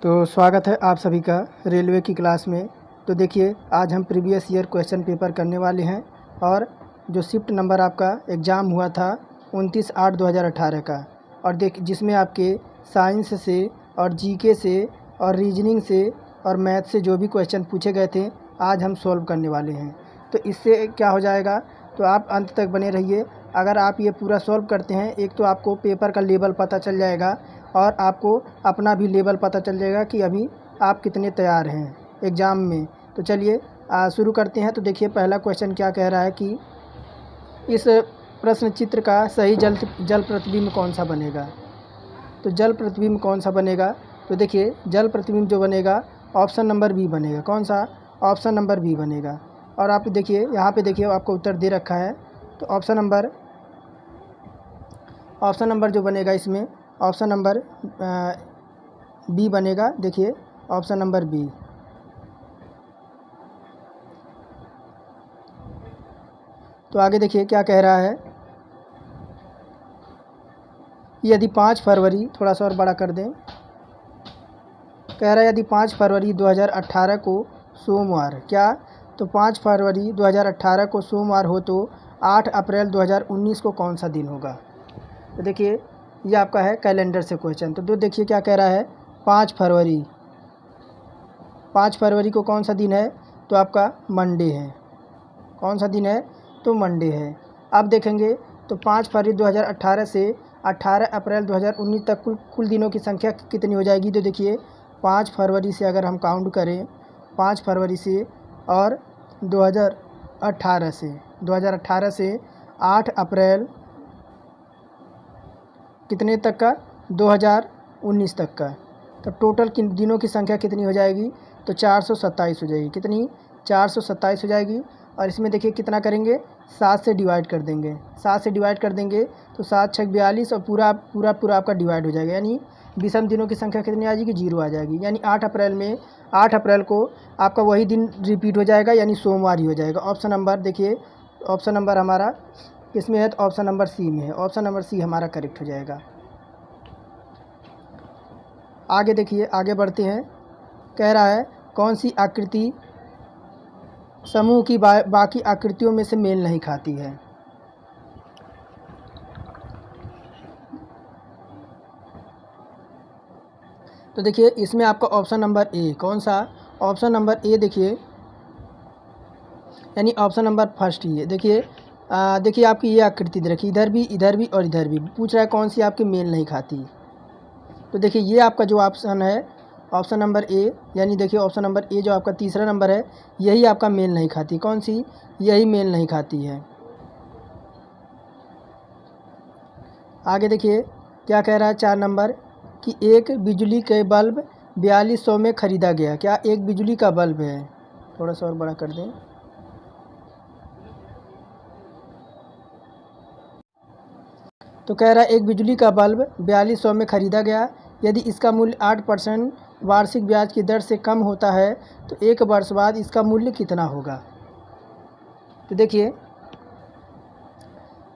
तो स्वागत है आप सभी का रेलवे की क्लास में। तो देखिए आज हम प्रीवियस ईयर क्वेश्चन पेपर करने वाले हैं और जो शिफ्ट नंबर आपका एग्ज़ाम हुआ था 29/8/2018 का, और जिसमें आपके साइंस से और जीके से और रीजनिंग से और मैथ से जो भी क्वेश्चन पूछे गए थे आज हम सॉल्व करने वाले हैं। तो इससे क्या हो जाएगा, तो आप अंत तक बने रहिए। अगर आप ये पूरा सॉल्व करते हैं, एक तो आपको पेपर का लेवल पता चल जाएगा और आपको अपना भी लेवल पता चल जाएगा कि अभी आप कितने तैयार हैं एग्ज़ाम में। तो चलिए शुरू करते हैं। तो देखिए पहला क्वेश्चन क्या कह रहा है कि इस प्रश्न चित्र का सही जल प्रतिबिंब कौन सा बनेगा। तो जल प्रतिबिंब कौन सा बनेगा, तो देखिए जल प्रतिबिंब जो बनेगा ऑप्शन नंबर बी बनेगा। कौन सा? ऑप्शन नंबर बी बनेगा। और आप देखिए यहाँ पे देखिए आपको उत्तर दे रखा है। तो ऑप्शन नंबर जो बनेगा इसमें ऑप्शन नंबर बी बनेगा। देखिए ऑप्शन नंबर बी। तो आगे देखिए क्या कह रहा है, यदि 5 फरवरी, थोड़ा सा और बड़ा कर दें, कह रहा है यदि 5 फरवरी 2018 को सोमवार, क्या? तो 5 फरवरी 2018 को सोमवार हो तो 8 अप्रैल 2019 को कौन सा दिन होगा। तो देखिए ये आपका है कैलेंडर से क्वेश्चन। तो देखिए क्या कह रहा है, 5 फरवरी को कौन सा दिन है, तो आपका मंडे है। कौन सा दिन है, तो मंडे है। अब देखेंगे तो 5 फरवरी 2018 से 18 अप्रैल 2019 तक कुल दिनों की संख्या कितनी हो जाएगी। तो देखिए 5 फरवरी से अगर हम काउंट करें, 5 फरवरी से और 2018 से 8 अप्रैल कितने तक का, 2019 तक का, तो टोटल किन दिनों की संख्या कितनी हो जाएगी, तो 427 हो जाएगी। कितनी? 427 हो जाएगी। और इसमें देखिए कितना करेंगे, 7 से डिवाइड कर देंगे। 7 से डिवाइड कर देंगे तो 7 6 42 और पूरा आपका डिवाइड हो जाएगा। यानी विषम दिनों की संख्या कितनी आ जाएगी, 0 आ जाएगी। यानी 8 अप्रैल को आपका वही दिन रिपीट हो जाएगा, यानी सोमवार ही हो जाएगा। ऑप्शन नंबर देखिए, ऑप्शन नंबर हमारा किसमें है, तो ऑप्शन नंबर सी में है। ऑप्शन नंबर सी हमारा करेक्ट हो जाएगा। आगे देखिए, आगे बढ़ते हैं। कह रहा है कौन सी आकृति समूह की बाकी आकृतियों में से मेल नहीं खाती है। तो देखिए इसमें आपका ऑप्शन नंबर ए, कौन सा? ऑप्शन नंबर ए देखिए, यानी ऑप्शन नंबर फर्स्ट ही है। देखिए देखिए आपकी ये आकृति दे रखी, इधर भी और इधर भी। पूछ रहा है कौन सी आपकी मेल नहीं खाती। तो देखिए ये आपका जो ऑप्शन है, ऑप्शन नंबर ए, यानी देखिए ऑप्शन नंबर ए जो आपका तीसरा नंबर है, यही आपका मेल नहीं खाती। कौन सी? यही मेल नहीं खाती है। आगे देखिए क्या कह रहा है, 4 नंबर, कि एक बिजली के बल्ब 4200 में ख़रीदा गया। क्या एक बिजली का बल्ब है, थोड़ा सा और बड़ा कर दें, तो कह रहा है एक बिजली का बल्ब 4200 में ख़रीदा गया, यदि इसका मूल्य 8% वार्षिक ब्याज की दर से कम होता है तो 1 वर्ष बाद इसका मूल्य कितना होगा। तो देखिए,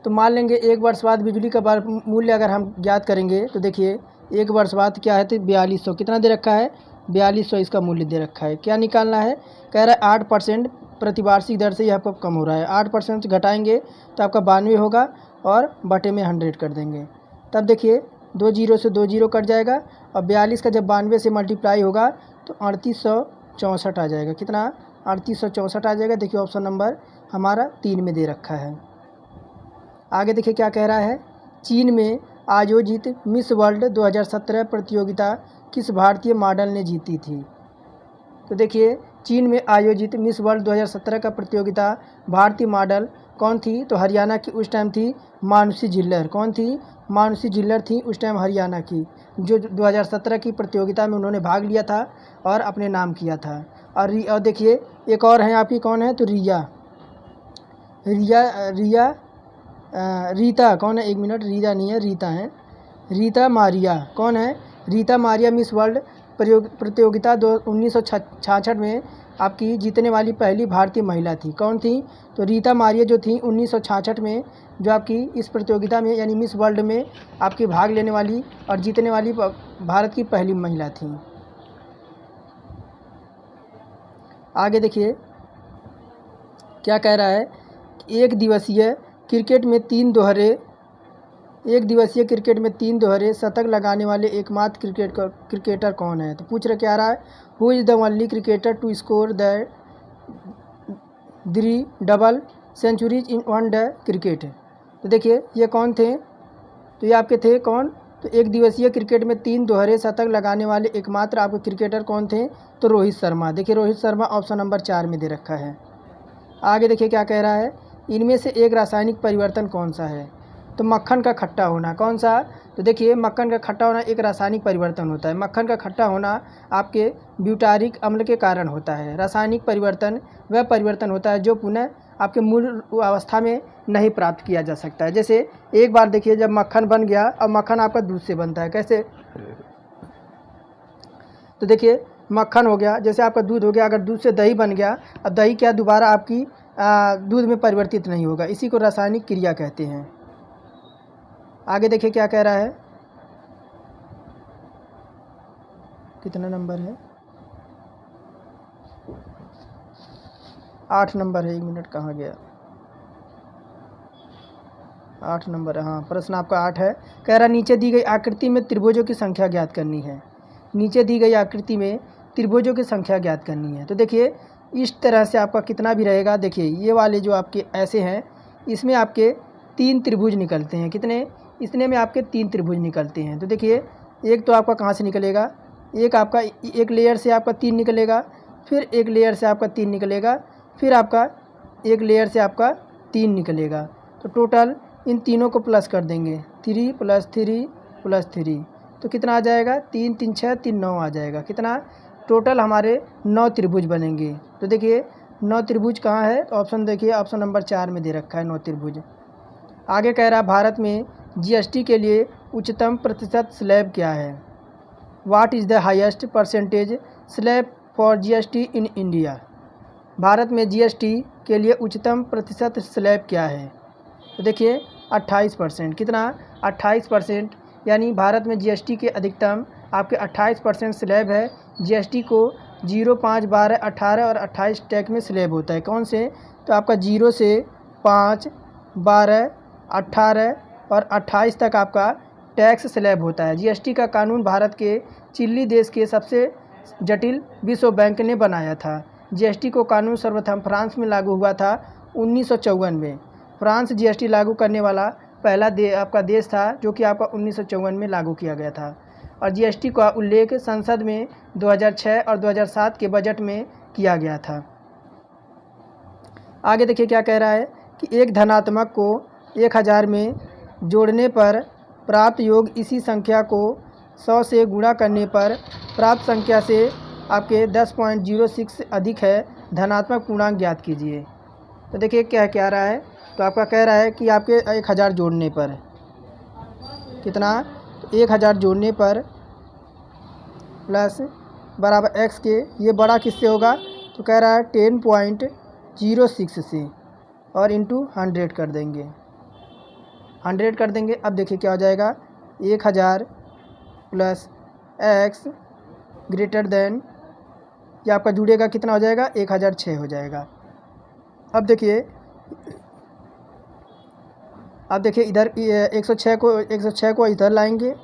तो मान लेंगे 1 वर्ष बाद बिजली का बल्ब मूल्य अगर हम ज्ञात करेंगे, तो देखिए 1 वर्ष बाद क्या है, तो 4200 कितना दे रखा है, 4200 इसका मूल्य दे रखा है। क्या निकालना है, कह रहा है 8% प्रतिवार्षिक दर से यह आपको कम हो रहा है। 8% घटाएंगे तो आपका 92 होगा और बटे में 100 कर देंगे। तब देखिए 2 जीरो से 2 जीरो कट जाएगा और 42 का जब 92 से मल्टीप्लाई होगा तो 3864 आ जाएगा। कितना? 3864 आ जाएगा। देखिए ऑप्शन नंबर हमारा 3 में दे रखा है। आगे देखिए क्या कह रहा है, चीन में आयोजित मिस वर्ल्ड 2017 प्रतियोगिता किस भारतीय मॉडल ने जीती थी। तो देखिए चीन में आयोजित मिस वर्ल्ड 2017 का प्रतियोगिता भारतीय मॉडल कौन थी, तो हरियाणा की उस टाइम थी मानुषी जिल्लर। कौन थी? मानुषी जिल्लर थी उस टाइम हरियाणा की, जो 2017 की प्रतियोगिता में उन्होंने भाग लिया था और अपने नाम किया था। और देखिए एक और है आपकी, कौन है, तो रीता कौन है, 1 मिनट, रीता नहीं है, रीता है, रीता मारिया। कौन है? रीता मारिया मिस वर्ल्ड प्रतियोगिता 1966 में आपकी जीतने वाली पहली भारतीय महिला थी। कौन थी? तो रीता मारिया जो थी 1966 में जो आपकी इस प्रतियोगिता में यानी मिस वर्ल्ड में आपकी भाग लेने वाली और जीतने वाली भारत की पहली महिला थी। आगे देखिए क्या कह रहा है, एक दिवसीय क्रिकेट में 3 दोहरे शतक लगाने वाले एकमात्र क्रिकेटर कौन है। तो पूछ रहे क्या रहा है, who is the only cricketer to score the 3 double centuries in one day cricket. तो देखिए ये कौन थे, तो ये आपके थे कौन, तो एक दिवसीय क्रिकेट में 3 दोहरे शतक लगाने वाले एकमात्र आपके क्रिकेटर कौन थे, तो रोहित शर्मा। देखिए रोहित शर्मा ऑप्शन नंबर 4 में दे रखा है। आगे देखिए क्या कह रहा है, इनमें से एक रासायनिक परिवर्तन कौन सा है। तो मक्खन का खट्टा होना कौन सा, तो देखिए मक्खन का खट्टा होना एक रासायनिक परिवर्तन होता है। मक्खन का खट्टा होना आपके ब्यूटारिक अम्ल के कारण होता है। रासायनिक परिवर्तन वह परिवर्तन होता है जो पुनः आपके मूल अवस्था में नहीं प्राप्त किया जा सकता है। जैसे एक बार देखिए जब मक्खन बन गया, अब मक्खन आपका दूध से बनता है, कैसे, तो देखिए मक्खन हो गया, जैसे आपका दूध हो गया, अगर दूध से दही बन गया, अब दही क्या दोबारा आपकी दूध में परिवर्तित नहीं होगा, इसी को रासायनिक क्रिया कहते हैं। आगे देखिए क्या कह रहा है, कितना नंबर है, 8 नंबर है, 1 मिनट कहाँ गया, 8 नंबर है, हाँ प्रश्न आपका 8 है। कह रहा नीचे दी गई आकृति में त्रिभुजों की संख्या ज्ञात करनी है। नीचे दी गई आकृति में त्रिभुजों की संख्या ज्ञात करनी है। तो देखिए इस तरह से आपका कितना भी रहेगा, देखिए ये वाले जो आपके ऐसे हैं इसमें आपके 3 त्रिभुज निकलते हैं, कितने, इतने में आपके 3 त्रिभुज निकलते हैं। तो देखिए एक तो आपका कहाँ से निकलेगा, एक आपका एक लेयर से आपका 3 निकलेगा, फिर एक लेयर से आपका 3 निकलेगा, फिर आपका एक लेयर से आपका 3 निकलेगा। तो टोटल इन तीनों को प्लस कर देंगे, 3 + 3 + 3, तो कितना आ जाएगा, 3 3 6 3 9 आ जाएगा। कितना, टोटल हमारे 9 त्रिभुज बनेंगे। तो देखिए 9 त्रिभुज कहाँ है, तो ऑप्शन देखिए ऑप्शन नंबर 4 में दे रखा है 9 त्रिभुज। आगे कह रहा भारत में जीएसटी के लिए उच्चतम प्रतिशत स्लैब क्या है। What is the highest percentage slab for GST in India. Bharat में जीएसटी के लिए उच्चतम प्रतिशत स्लैब क्या है। तो देखिए 28%, कितना, 28%, यानी भारत में जीएसटी के अधिकतम आपके 28% स्लैब है। जीएसटी को 0, 5, 12, 18 और 28 टैग में स्लैब होता है। कौन से, तो आपका 0 से 5, 12, 18 और 28 तक आपका टैक्स स्लैब होता है। जीएसटी का कानून भारत के चिली देश के सबसे जटिल विश्व बैंक ने बनाया था। जीएसटी को कानून सर्वप्रथम फ्रांस में लागू हुआ था 1954 में। फ्रांस जीएसटी लागू करने वाला पहला आपका देश था, जो कि आपका 1954 में लागू किया गया था। और जीएसटी का उल्लेख संसद में 2006 और 2007 के बजट में किया गया था। आगे देखिए क्या कह रहा है कि एक धनात्मक को 1000 में जोड़ने पर प्राप्त योग इसी संख्या को 100 से गुणा करने पर प्राप्त संख्या से आपके 10.06 से अधिक है। धनात्मक पूर्णांक ज्ञात कीजिए। तो देखिए क्या कह रहा है, तो आपका कह रहा है कि आपके 1000 जोड़ने पर कितना, तो 1000 जोड़ने पर प्लस बराबर x के, ये बड़ा किससे होगा, तो कह रहा है 10.06 से और इंटू 100 कर देंगे, 100 कर देंगे। अब देखिए क्या हो जाएगा, 1000 प्लस x ग्रेटर देन, ये आपका जुड़ेगा कितना हो जाएगा, 1006 हो जाएगा। अब देखिए इधर 106 को इधर लाएंगे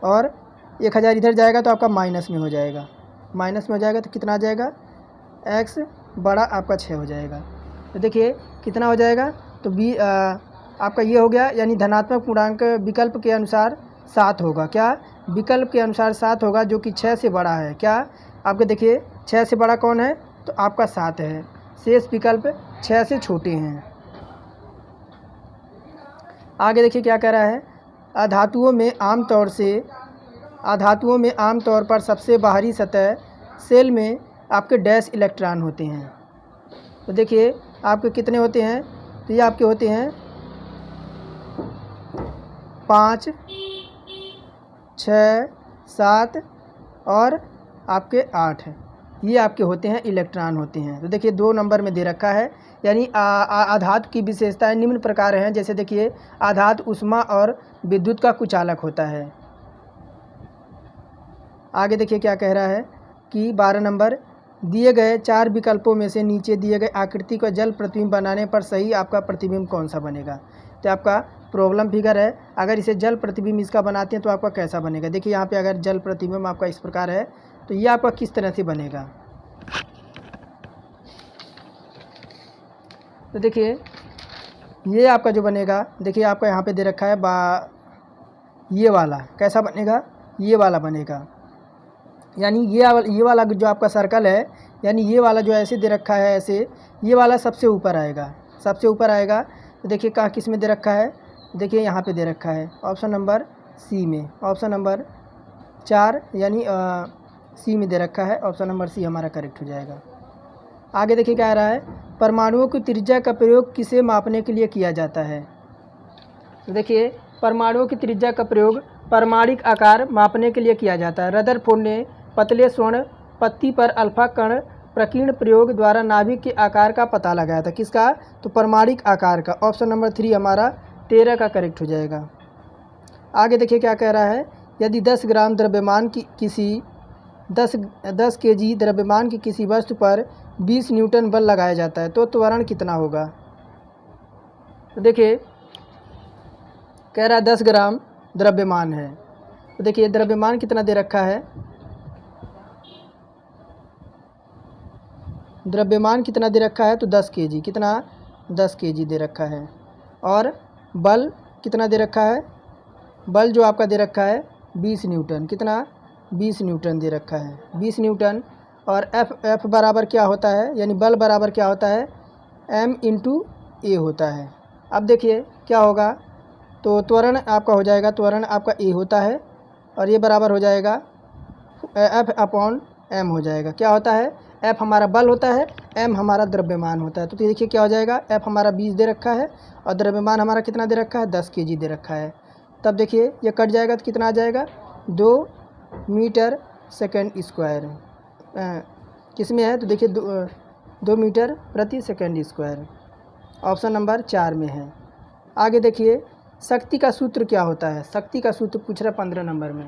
और 1000 इधर जाएगा तो आपका माइनस में हो जाएगा, माइनस में हो जाएगा तो कितना आ जाएगा, x बड़ा आपका 6 हो जाएगा। तो देखिए कितना हो जाएगा, तो आपका ये हो गया, यानी धनात्मक पूर्णांक विकल्प के अनुसार 7 होगा। क्या, विकल्प के अनुसार 7 होगा, जो कि 6 से बड़ा है। क्या, आपके देखिए 6 से बड़ा कौन है, तो आपका 7 है। शेष विकल्प 6 से छोटे हैं। आगे देखिए क्या कह रहा है, अधातुओं में आमतौर पर सबसे बाहरी सतह सेल में आपके डैश इलेक्ट्रॉन होते हैं। तो देखिए आपके कितने होते हैं, तो ये आपके होते हैं 5, 6, 7 और आपके 8, ये आपके होते हैं इलेक्ट्रॉन होते हैं। तो देखिए 2 नंबर में दे रखा है, यानी आधातु की विशेषताएं निम्न प्रकार हैं। जैसे देखिए आधातु ऊष्मा और विद्युत का कुचालक होता है। आगे देखिए क्या कह रहा है कि 12 नंबर, दिए गए 4 विकल्पों में से नीचे दिए गए आकृति को जल प्रतिबिंब बनाने पर सही आपका प्रतिबिंब कौन सा बनेगा। तो आपका प्रॉब्लम फिगर है, अगर इसे जल प्रतिबिंब इसका बनाते हैं तो आपका कैसा बनेगा। देखिए यहाँ पे अगर जल प्रतिबिंब आपका इस प्रकार है तो ये आपका किस तरह से बनेगा। तो देखिए ये आपका जो बनेगा, देखिए आपका यहाँ पे दे रखा है ये वाला कैसा बनेगा, ये वाला बनेगा। यानी ये वाला जो आपका सर्कल है, यानी ये वाला जो ऐसे दे रखा है ऐसे, ये वाला सबसे ऊपर आएगा, सबसे ऊपर आएगा। तो देखिए कहाँ किस में दे रखा है, देखिए यहाँ पे दे रखा है ऑप्शन नंबर सी में, ऑप्शन नंबर 4 यानी सी में दे रखा है, ऑप्शन नंबर सी हमारा करेक्ट हो जाएगा। आगे देखिए क्या आ रहा है, परमाणुओं की त्रिज्या का प्रयोग किसे मापने के लिए किया जाता है। तो देखिए परमाणुओं की त्रिज्या का प्रयोग परमाणिक आकार मापने के लिए किया जाता है। रदरफोर्ड ने पतले स्वर्ण पत्ती पर अल्फा कण प्रकीर्ण प्रयोग द्वारा नाभिक के आकार का पता लगाया था। किसका, तो परमाणिक आकार का, ऑप्शन नंबर 3 हमारा 13 का करेक्ट हो जाएगा। आगे देखिए क्या कह रहा है, यदि 10 ग्राम द्रव्यमान की किसी 10 केजी द्रव्यमान की किसी वस्तु पर 20 न्यूटन बल लगाया जाता है तो त्वरण कितना होगा। तो देखिए कह रहा है 10 ग्राम द्रव्यमान है, तो देखिए द्रव्यमान कितना दे रखा है, द्रव्यमान कितना दे रखा है तो 10 केजी, कितना 10 केजी दे रखा है। और बल कितना दे रखा है, बल जो आपका दे रखा है 20 न्यूटन, कितना 20 न्यूटन दे रखा है, 20 न्यूटन। और एफ बराबर क्या होता है, यानी बल बराबर क्या होता है, m इंटू ए होता है। अब देखिए क्या होगा, तो त्वरण आपका हो जाएगा, त्वरण आपका ए होता है और ये बराबर हो जाएगा F अपॉन m हो जाएगा। क्या होता है, F हमारा बल होता है, m हमारा द्रव्यमान होता है। तो देखिए क्या हो जाएगा, F हमारा 20 दे रखा है और द्रव्यमान हमारा कितना दे रखा है, 10 केजी दे रखा है। तब देखिए ये कट जाएगा तो कितना आ जाएगा, 2 मीटर सेकेंड स्क्वायर। किस में है, तो देखिए 2 मीटर प्रति सेकेंड स्क्वायर, ऑप्शन नंबर 4 में है। आगे देखिए शक्ति का सूत्र क्या होता है, शक्ति का सूत्र पूछ रहा है 15 नंबर में।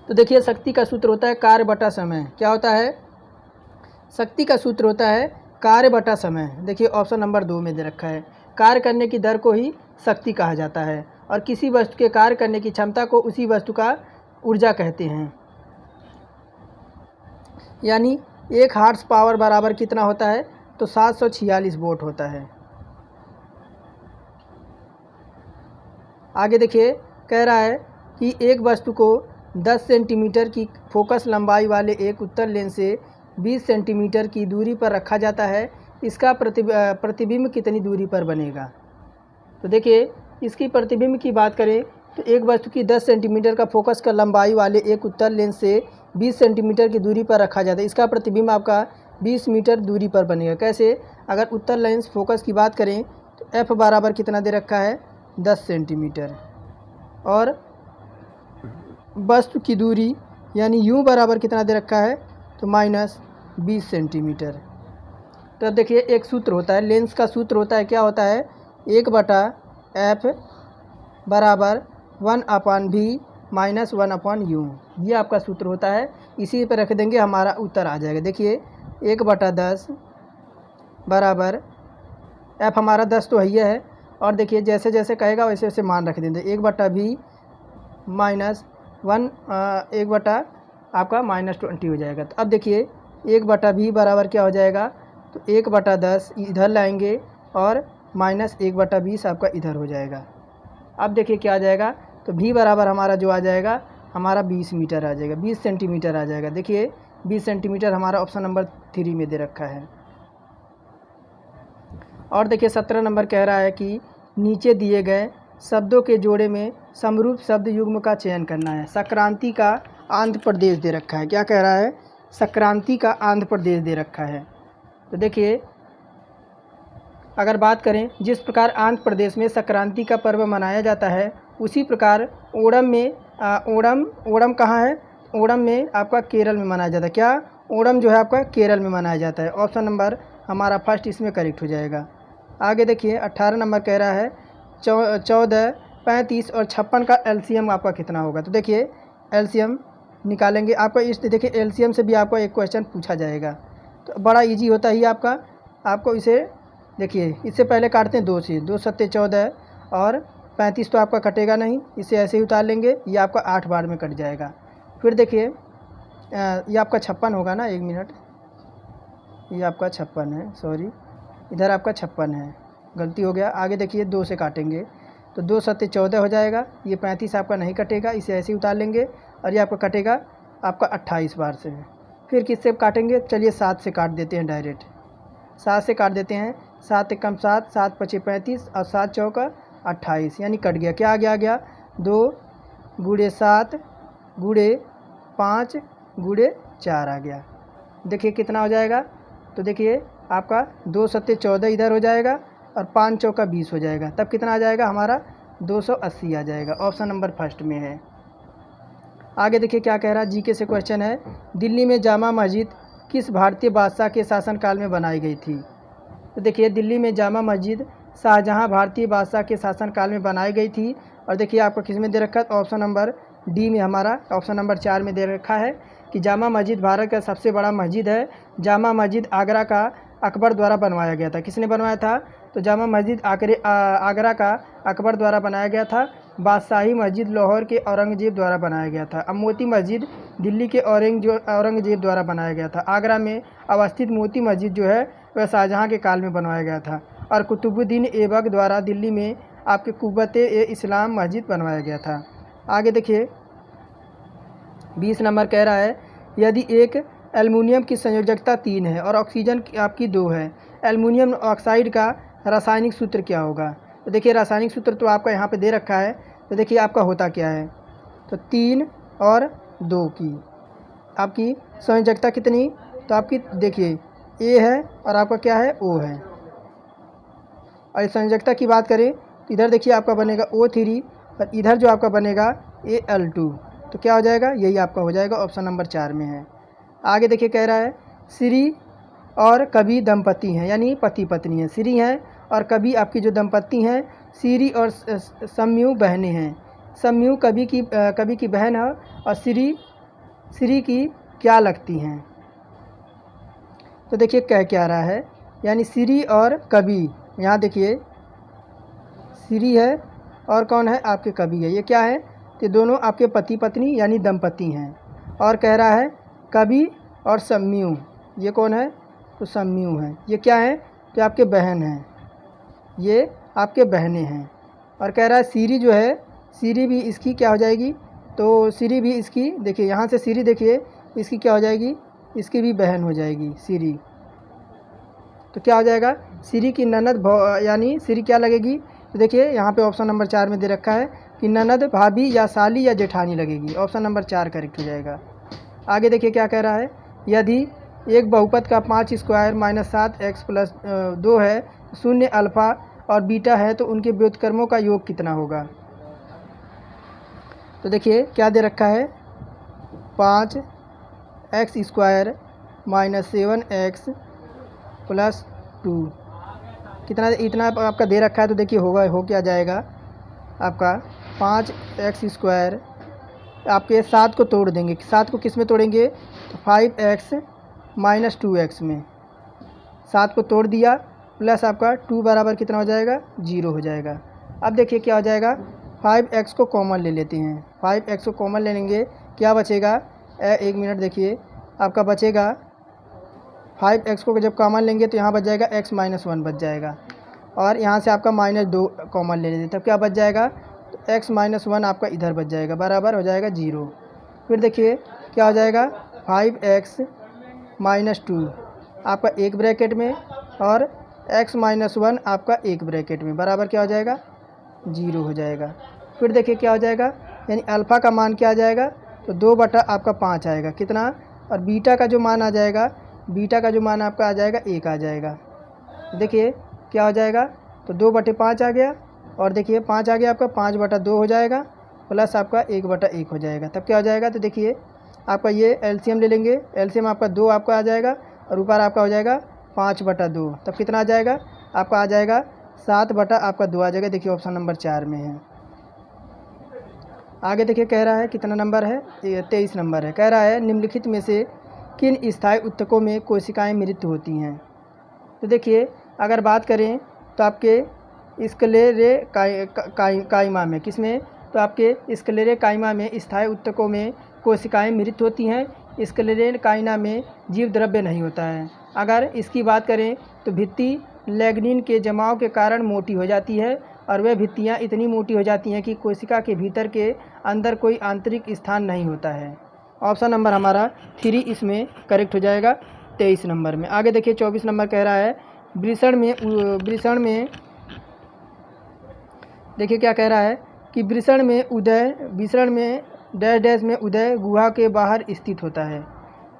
तो देखिए शक्ति का सूत्र होता है कार्य बटा समय। क्या होता है, शक्ति का सूत्र होता है कार्य बटा समय। देखिए ऑप्शन नंबर 2 में दे रखा है, कार्य करने की दर को ही शक्ति कहा जाता है और किसी वस्तु के कार्य करने की क्षमता को उसी वस्तु का ऊर्जा कहते हैं। यानी 1 हार्स पावर बराबर कितना होता है, तो 746 वोल्ट होता है। आगे देखिए कह रहा है कि एक वस्तु को 10 सेंटीमीटर की फोकस लंबाई वाले एक उत्तल लेंस से 20 सेंटीमीटर की दूरी पर रखा जाता है, इसका प्रतिबिंब कितनी दूरी पर बनेगा। तो देखिए इसकी प्रतिबिंब की बात करें तो एक वस्तु की 10 सेंटीमीटर का फोकस का लंबाई वाले एक उत्तल लेंस से 20 सेंटीमीटर की दूरी पर रखा जाता है, इसका प्रतिबिंब आपका 20 मीटर दूरी पर बनेगा। कैसे, अगर उत्तल लेंस फोकस की बात करें तो F बराबर कितना दे रखा है, 10 सेंटीमीटर और वस्तु की दूरी यानी U बराबर कितना दे रखा है, तो -20 सेंटीमीटर। तो अब देखिए एक सूत्र होता है, लेंस का सूत्र होता है, क्या होता है, 1/F बराबर 1/V - 1/U, ये आपका सूत्र होता है। इसी पर रख देंगे, हमारा उत्तर आ जाएगा। देखिए 1/10 बराबर F हमारा 10 तो है और देखिए जैसे जैसे कहेगा वैसे वैसे मान रख देंगे। 1/V -1 1 आपका -20 हो जाएगा। तो अब देखिए 1/V बराबर क्या हो जाएगा, तो 1/10 इधर लाएंगे और -1/20 आपका इधर हो जाएगा। अब देखिए क्या आ जाएगा, तो V बराबर हमारा जो आ जाएगा हमारा 20 मीटर आ जाएगा, 20 सेंटीमीटर आ जाएगा। देखिए 20 सेंटीमीटर हमारा ऑप्शन नंबर 3 में दे रखा है। और देखिए 17 नंबर कह रहा है कि नीचे दिए गए शब्दों के जोड़े में समरूप शब्द युग्म का चयन करना है। संक्रांति का आंध्र प्रदेश दे रखा है। क्या कह रहा है, संक्रांति का आंध्र प्रदेश दे रखा है। तो देखिए अगर बात करें जिस प्रकार आंध्र प्रदेश में संक्रांति का पर्व मनाया जाता है, उसी प्रकार ओणम में ओणम कहाँ है, ओणम में आपका केरल में मनाया जाता है। क्या, ओणम जो है आपका केरल में मनाया जाता है। ऑप्शन नंबर हमारा फर्स्ट इसमें करेक्ट हो जाएगा। आगे देखिए 18 नंबर कह रहा है 14, 35 और 56 का एलसीएम आपका कितना होगा। तो देखिए एलसीएम निकालेंगे। आपको इस देखिए एलसीएम से भी आपको एक क्वेश्चन पूछा जाएगा, तो बड़ा इजी होता ही आपका। आपको इसे देखिए, इससे पहले काटते हैं 2 से, 2 सत्ते 14 और 35 तो आपका कटेगा नहीं, इसे ऐसे ही उतार लेंगे, ये आपका 8 बार में कट जाएगा। फिर देखिए ये आपका 56 होगा ना, 1 मिनट, ये आपका 56 है, सॉरी इधर आपका 56 है, गलती हो गया। आगे देखिए 2 से काटेंगे तो 2 सत्ते 14 हो जाएगा, ये 35 आपका नहीं कटेगा, इसे ऐसे ही उतार लेंगे और ये आपका कटेगा आपका 28 बार से। फिर किससे काटेंगे, चलिए 7 से काट देते हैं डायरेक्ट, 7 से काट देते हैं। 7 एकम 7, 7 पचे 35 और 7 चौका 28, यानी कट गया। क्या आ गया 2 गुणे 7 गुणे 5 गुणे 4 आ गया। देखिए कितना हो जाएगा, तो देखिए आपका 2 सत्ते 14 इधर हो जाएगा और 5 चौका 20 हो जाएगा, तब कितना आ जाएगा हमारा 280 आ जाएगा। ऑप्शन नंबर फर्स्ट में है। आगे देखिए क्या कह रहा है, जीके से क्वेश्चन है, दिल्ली में जामा मस्जिद किस भारतीय बादशाह के शासनकाल में बनाई गई थी। तो देखिए दिल्ली में जामा मस्जिद शाहजहां भारतीय बादशाह के शासनकाल में बनाई गई थी। और देखिए आपको किस में दे रखा है, तो ऑप्शन नंबर डी में, हमारा ऑप्शन नंबर 4 में दे रखा है कि जामा मस्जिद भारत का सबसे बड़ा मस्जिद है। जामा मस्जिद आगरा का अकबर द्वारा बनवाया गया था। किसने बनवाया था, तो जामा मस्जिद आगरा का अकबर द्वारा बनाया गया था। बादशाही मस्जिद लाहौर के औरंगजेब द्वारा बनाया गया था। अब मोती मस्जिद दिल्ली के औरंगजेब द्वारा बनाया गया था। आगरा में अवस्थित मोती मस्जिद जो है वह शाहजहां के काल में बनवाया गया था। और कुतुबुद्दीन ऐबक द्वारा दिल्ली में आपके कुब्बत-ए-इस्लाम मस्जिद बनवाया गया था। आगे देखिए 20 नंबर कह रहा है, यदि एक एल्युमिनियम की संयोजकता 3 है और ऑक्सीजन आपकी 2 है, एल्युमिनियम ऑक्साइड का रासायनिक सूत्र क्या होगा। तो देखिए रासायनिक सूत्र तो आपका यहाँ पे दे रखा है, तो देखिए आपका होता क्या है, तो 3 और 2 की आपकी संयोजकता कितनी, तो आपकी देखिए ए है और आपका क्या है, ओ है। और संयोजकता की बात करें तो इधर देखिए आपका बनेगा O3 और इधर जो आपका बनेगा Al2, तो क्या हो जाएगा, यही आपका हो जाएगा, ऑप्शन नंबर 4 में है। आगे देखिए कह रहा है, श्री और कवि दंपति हैं, यानी पति पत्नी हैं। श्री हैं और कवि आपकी जो दंपति हैं, श्री और सम्यू बहनें हैं। सम्यू कवि की बहन है और श्री की क्या लगती हैं। तो देखिए कह क्या रहा है, यानी श्री और कवि, यहाँ देखिए श्री है और कौन है, आपके कवि है। ये क्या है, तो दोनों आपके पति पत्नी यानी दंपति हैं। और कह रहा है कवि और सम्यू, ये कौन है, तो सम्यू है। ये क्या है, तो आपके बहन हैं, ये आपके बहनें हैं। और कह रहा है श्री जो है, श्री भी इसकी क्या हो जाएगी, तो श्री भी इसकी, देखिए यहाँ से श्री देखिए इसकी क्या हो जाएगी, इसकी भी बहन हो जाएगी श्री। तो क्या हो जाएगा, श्री की ननद यानी श्री क्या लगेगी, तो देखिए यहाँ पे ऑप्शन नंबर 4 में दे रखा है कि ननद, भाभी या साली या जेठानी लगेगी। ऑप्शन नंबर 4 करेक्ट हो जाएगा। आगे देखिए क्या कह रहा है, यदि एक बहुपद का 5 स्क्वायर माइनस 7x प्लस 2 है, शून्य अल्फ़ा और बीटा है, तो उनके व्युत्क्रमों का योग कितना होगा। तो देखिए क्या दे रखा है, 5x square minus 7x plus 2 कितना, इतना आपका दे रखा है। तो देखिए हो क्या जाएगा आपका 5x स्क्वायर, आपके 7 को तोड़ देंगे, 7 को किस में तोड़ेंगे, तो 5x माइनस 2x में। 7 को तोड़ दिया, प्लस आपका 2 बराबर कितना हो जाएगा, 0 हो जाएगा। अब देखिए क्या हो जाएगा, 5x को कॉमन ले लेते हैं, 5x को कॉमन ले लेंगे, क्या बचेगा, 1 मिनट देखिए आपका बचेगा 5x को जब कॉमन लेंगे तो यहाँ बच जाएगा x माइनस 1 बच जाएगा। और यहाँ से आपका -2 कॉमन ले लेते, तब क्या बच जाएगा, तो x माइनस 1 आपका इधर बच जाएगा, बराबर हो जाएगा 0। फिर देखिए क्या हो जाएगा, 5x माइनस 2 आपका एक ब्रैकेट में और x माइनस 1 आपका एक ब्रैकेट में, बराबर क्या हो जाएगा, 0 हो जाएगा। फिर देखिए क्या हो जाएगा, यानी अल्फ़ा का मान क्या आ जाएगा, तो 2 बटा आपका 5 आएगा, कितना, और बीटा का जो मान आ जाएगा, बीटा का जो मान आपका आ जाएगा 1 आ जाएगा। देखिए क्या हो जाएगा, तो 2 बटे 5 आ गया, और देखिए 5 आ गया आपका, 5 बटा 2 हो जाएगा, प्लस आपका 1 बटा 1 हो जाएगा, तब क्या हो जाएगा, तो देखिए आपका ये एलसीएम ले लेंगे, एलसीएम आपका 2 आपका आ जाएगा और ऊपर आपका हो जाएगा 5 बटा 2, तब कितना आ जाएगा, आपका आ जाएगा 7 बटा आपका 2 आ जाएगा। देखिए ऑप्शन नंबर 4 में है। आगे देखिए कह रहा है कितना नंबर है, 23 नंबर है। कह रहा है निम्नलिखित में से किन स्थायी ऊतकों में कोशिकाएं मृत होती हैं। तो देखिए अगर बात करें तो आपके स्क्लेरेकाइमा में, किसमें, तो आपके स्क्लेरेकाइमा में स्थायी ऊतकों में कोशिकाएं मृत होती हैं। स्क्लेरेकाइमा में जीव द्रव्य नहीं होता है। अगर इसकी बात करें तो भित्ति लैग्निन के जमाव के कारण मोटी हो जाती है और वह भित्तियाँ इतनी मोटी हो जाती हैं कि कोशिका के भीतर के अंदर कोई आंतरिक स्थान नहीं होता है। ऑप्शन नंबर हमारा 3 इसमें करेक्ट हो जाएगा 23 नंबर में। आगे देखिए 24 नंबर कह रहा है वृषण में देखिए क्या कह रहा है कि वृषण में डैश डैश में उदय गुहा के बाहर स्थित होता है।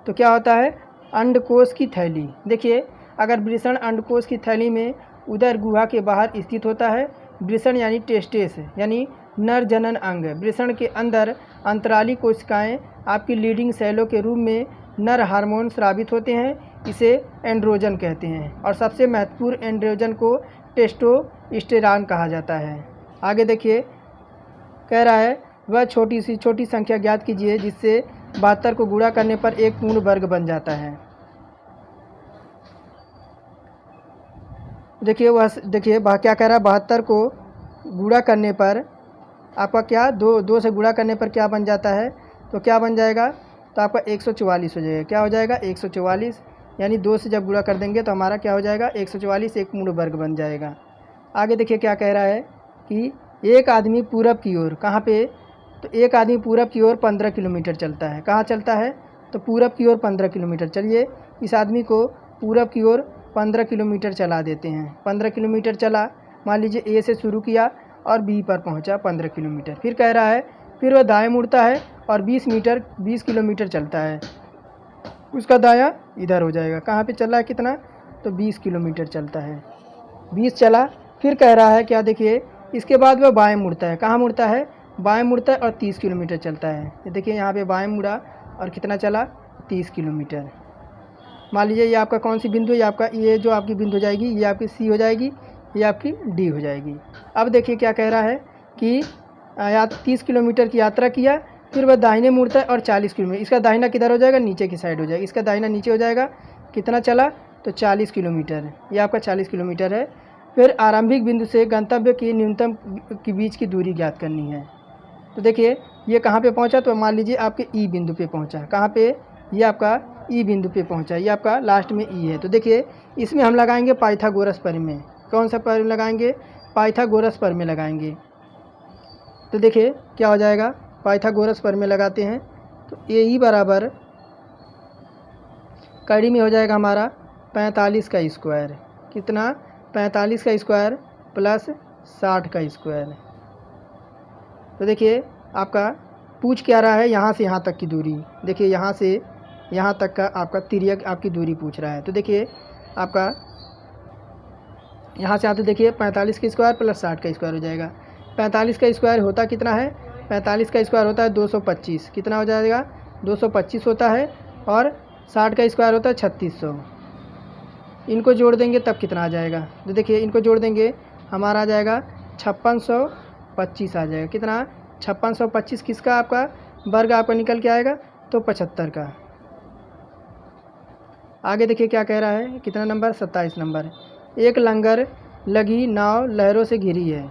तो क्या होता है, अंडकोश की थैली। देखिए अगर वृषण अंडकोश की थैली में उदर गुहा के बाहर स्थित होता है। वृषण यानी टेस्टेस यानी नर जनन अंग। वृषण के अंदर अंतराली कोशिकाएं आपकी लीडिंग सेलों के रूप में नर हार्मोन स्रावित होते हैं, इसे एंड्रोजन कहते हैं और सबसे महत्वपूर्ण एंड्रोजन को टेस्टोस्टेरॉन कहा जाता है। आगे देखिए कह रहा है वह छोटी संख्या ज्ञात कीजिए जिससे 72 को गुणा करने पर एक पूर्ण वर्ग बन जाता है। देखिए क्या कह रहा है, 72 को गुणा करने पर आपका क्या दो से गुणा करने पर क्या बन जाता है, तो क्या बन जाएगा, तो आपका 144 हो जाएगा। क्या हो जाएगा 144, यानी 2 से जब गुणा कर देंगे तो हमारा क्या हो जाएगा 144 एक पूर्ण वर्ग बन जाएगा। आगे देखिए क्या कह रहा है कि एक आदमी पूरब की ओर, कहाँ पे, तो एक आदमी पूरब की ओर 15 किलोमीटर चलता है। कहाँ चलता है, तो पूरब की ओर 15 किलोमीटर। चलिए इस आदमी को पूरब की ओर 15 किलोमीटर चला देते हैं। 15 किलोमीटर चला, मान लीजिए ए से शुरू किया और बी पर पहुंचा 15 किलोमीटर। फिर कह रहा है फिर वह दाएं मुड़ता है और 20 किलोमीटर चलता है। उसका दायां इधर हो जाएगा। कहाँ पे चला है कितना, तो 20 किलोमीटर चलता है। 20 चला, फिर कह रहा है क्या, देखिए इसके बाद वह बाएं मुड़ता है। कहाँ मुड़ता है, बाएं मुड़ता है और 30 किलोमीटर चलता है। ये देखिए यहाँ पे बाएं मुड़ा और कितना चला, 30 किलोमीटर। मान लीजिए ये आपका कौन सी बिंदु है, ये जो आपकी बिंदु हो जाएगी ये आपकी सी हो जाएगी, ये आपकी डी हो जाएगी। अब देखिए क्या कह रहा है कि 30 किलोमीटर की यात्रा किया, फिर वह दाहिने मुड़ता है और 40 किलोमीटर। इसका दाहिना किधर हो जाएगा, नीचे की साइड हो जाएगा। इसका दाहिना नीचे हो जाएगा, कितना चला, तो 40 किलोमीटर। ये आपका 40 किलोमीटर है। फिर आरंभिक बिंदु से गंतव्य की न्यूनतम के बीच की दूरी ज्ञात करनी है। तो देखिए ये कहाँ पे पहुँचा, तो मान लीजिए आपके ई बिंदु पे पहुँचा। कहाँ पे, ये आपका ई बिंदु पे पहुँचा, ये आपका लास्ट में ई है। तो देखिए इसमें हम लगाएंगे पाइथागोरस प्रमेय। कौन सा प्रमेय लगाएंगे, पाइथागोरस प्रमेय लगाएंगे। तो देखिए क्या हो जाएगा, पाइथागोरस प्रमेय लगाते हैं तो ए ई बराबर कड़ी में हो जाएगा हमारा 45 का स्क्वायर। कितना, 45 का स्क्वायर प्लस 60 का स्क्वायर। तो देखिए आपका पूछ क्या रहा है, यहाँ से यहाँ तक की दूरी। देखिए यहाँ से यहाँ तक का आपका तिर्यक आपकी दूरी पूछ रहा है। तो देखिए आपका यहाँ से आते देखिए 45 का स्क्वायर प्लस 60 का स्क्वायर हो जाएगा। 45 का स्क्वायर होता कितना है, 45 का स्क्वायर होता है 225। कितना हो जाएगा, 225 होता है। और 60 का स्क्वायर होता है 3600। इनको जोड़ देंगे तब कितना आ जाएगा, तो देखिए इनको जोड़ देंगे हमारा आ जाएगा 5625 आ जाएगा। कितना, 5625 किसका, आपका वर्ग आपका निकल के आएगा, तो 75 का। आगे देखिए क्या कह रहा है, कितना नंबर, 27 नंबर। एक लंगर लगी नाव लहरों से घिरी है।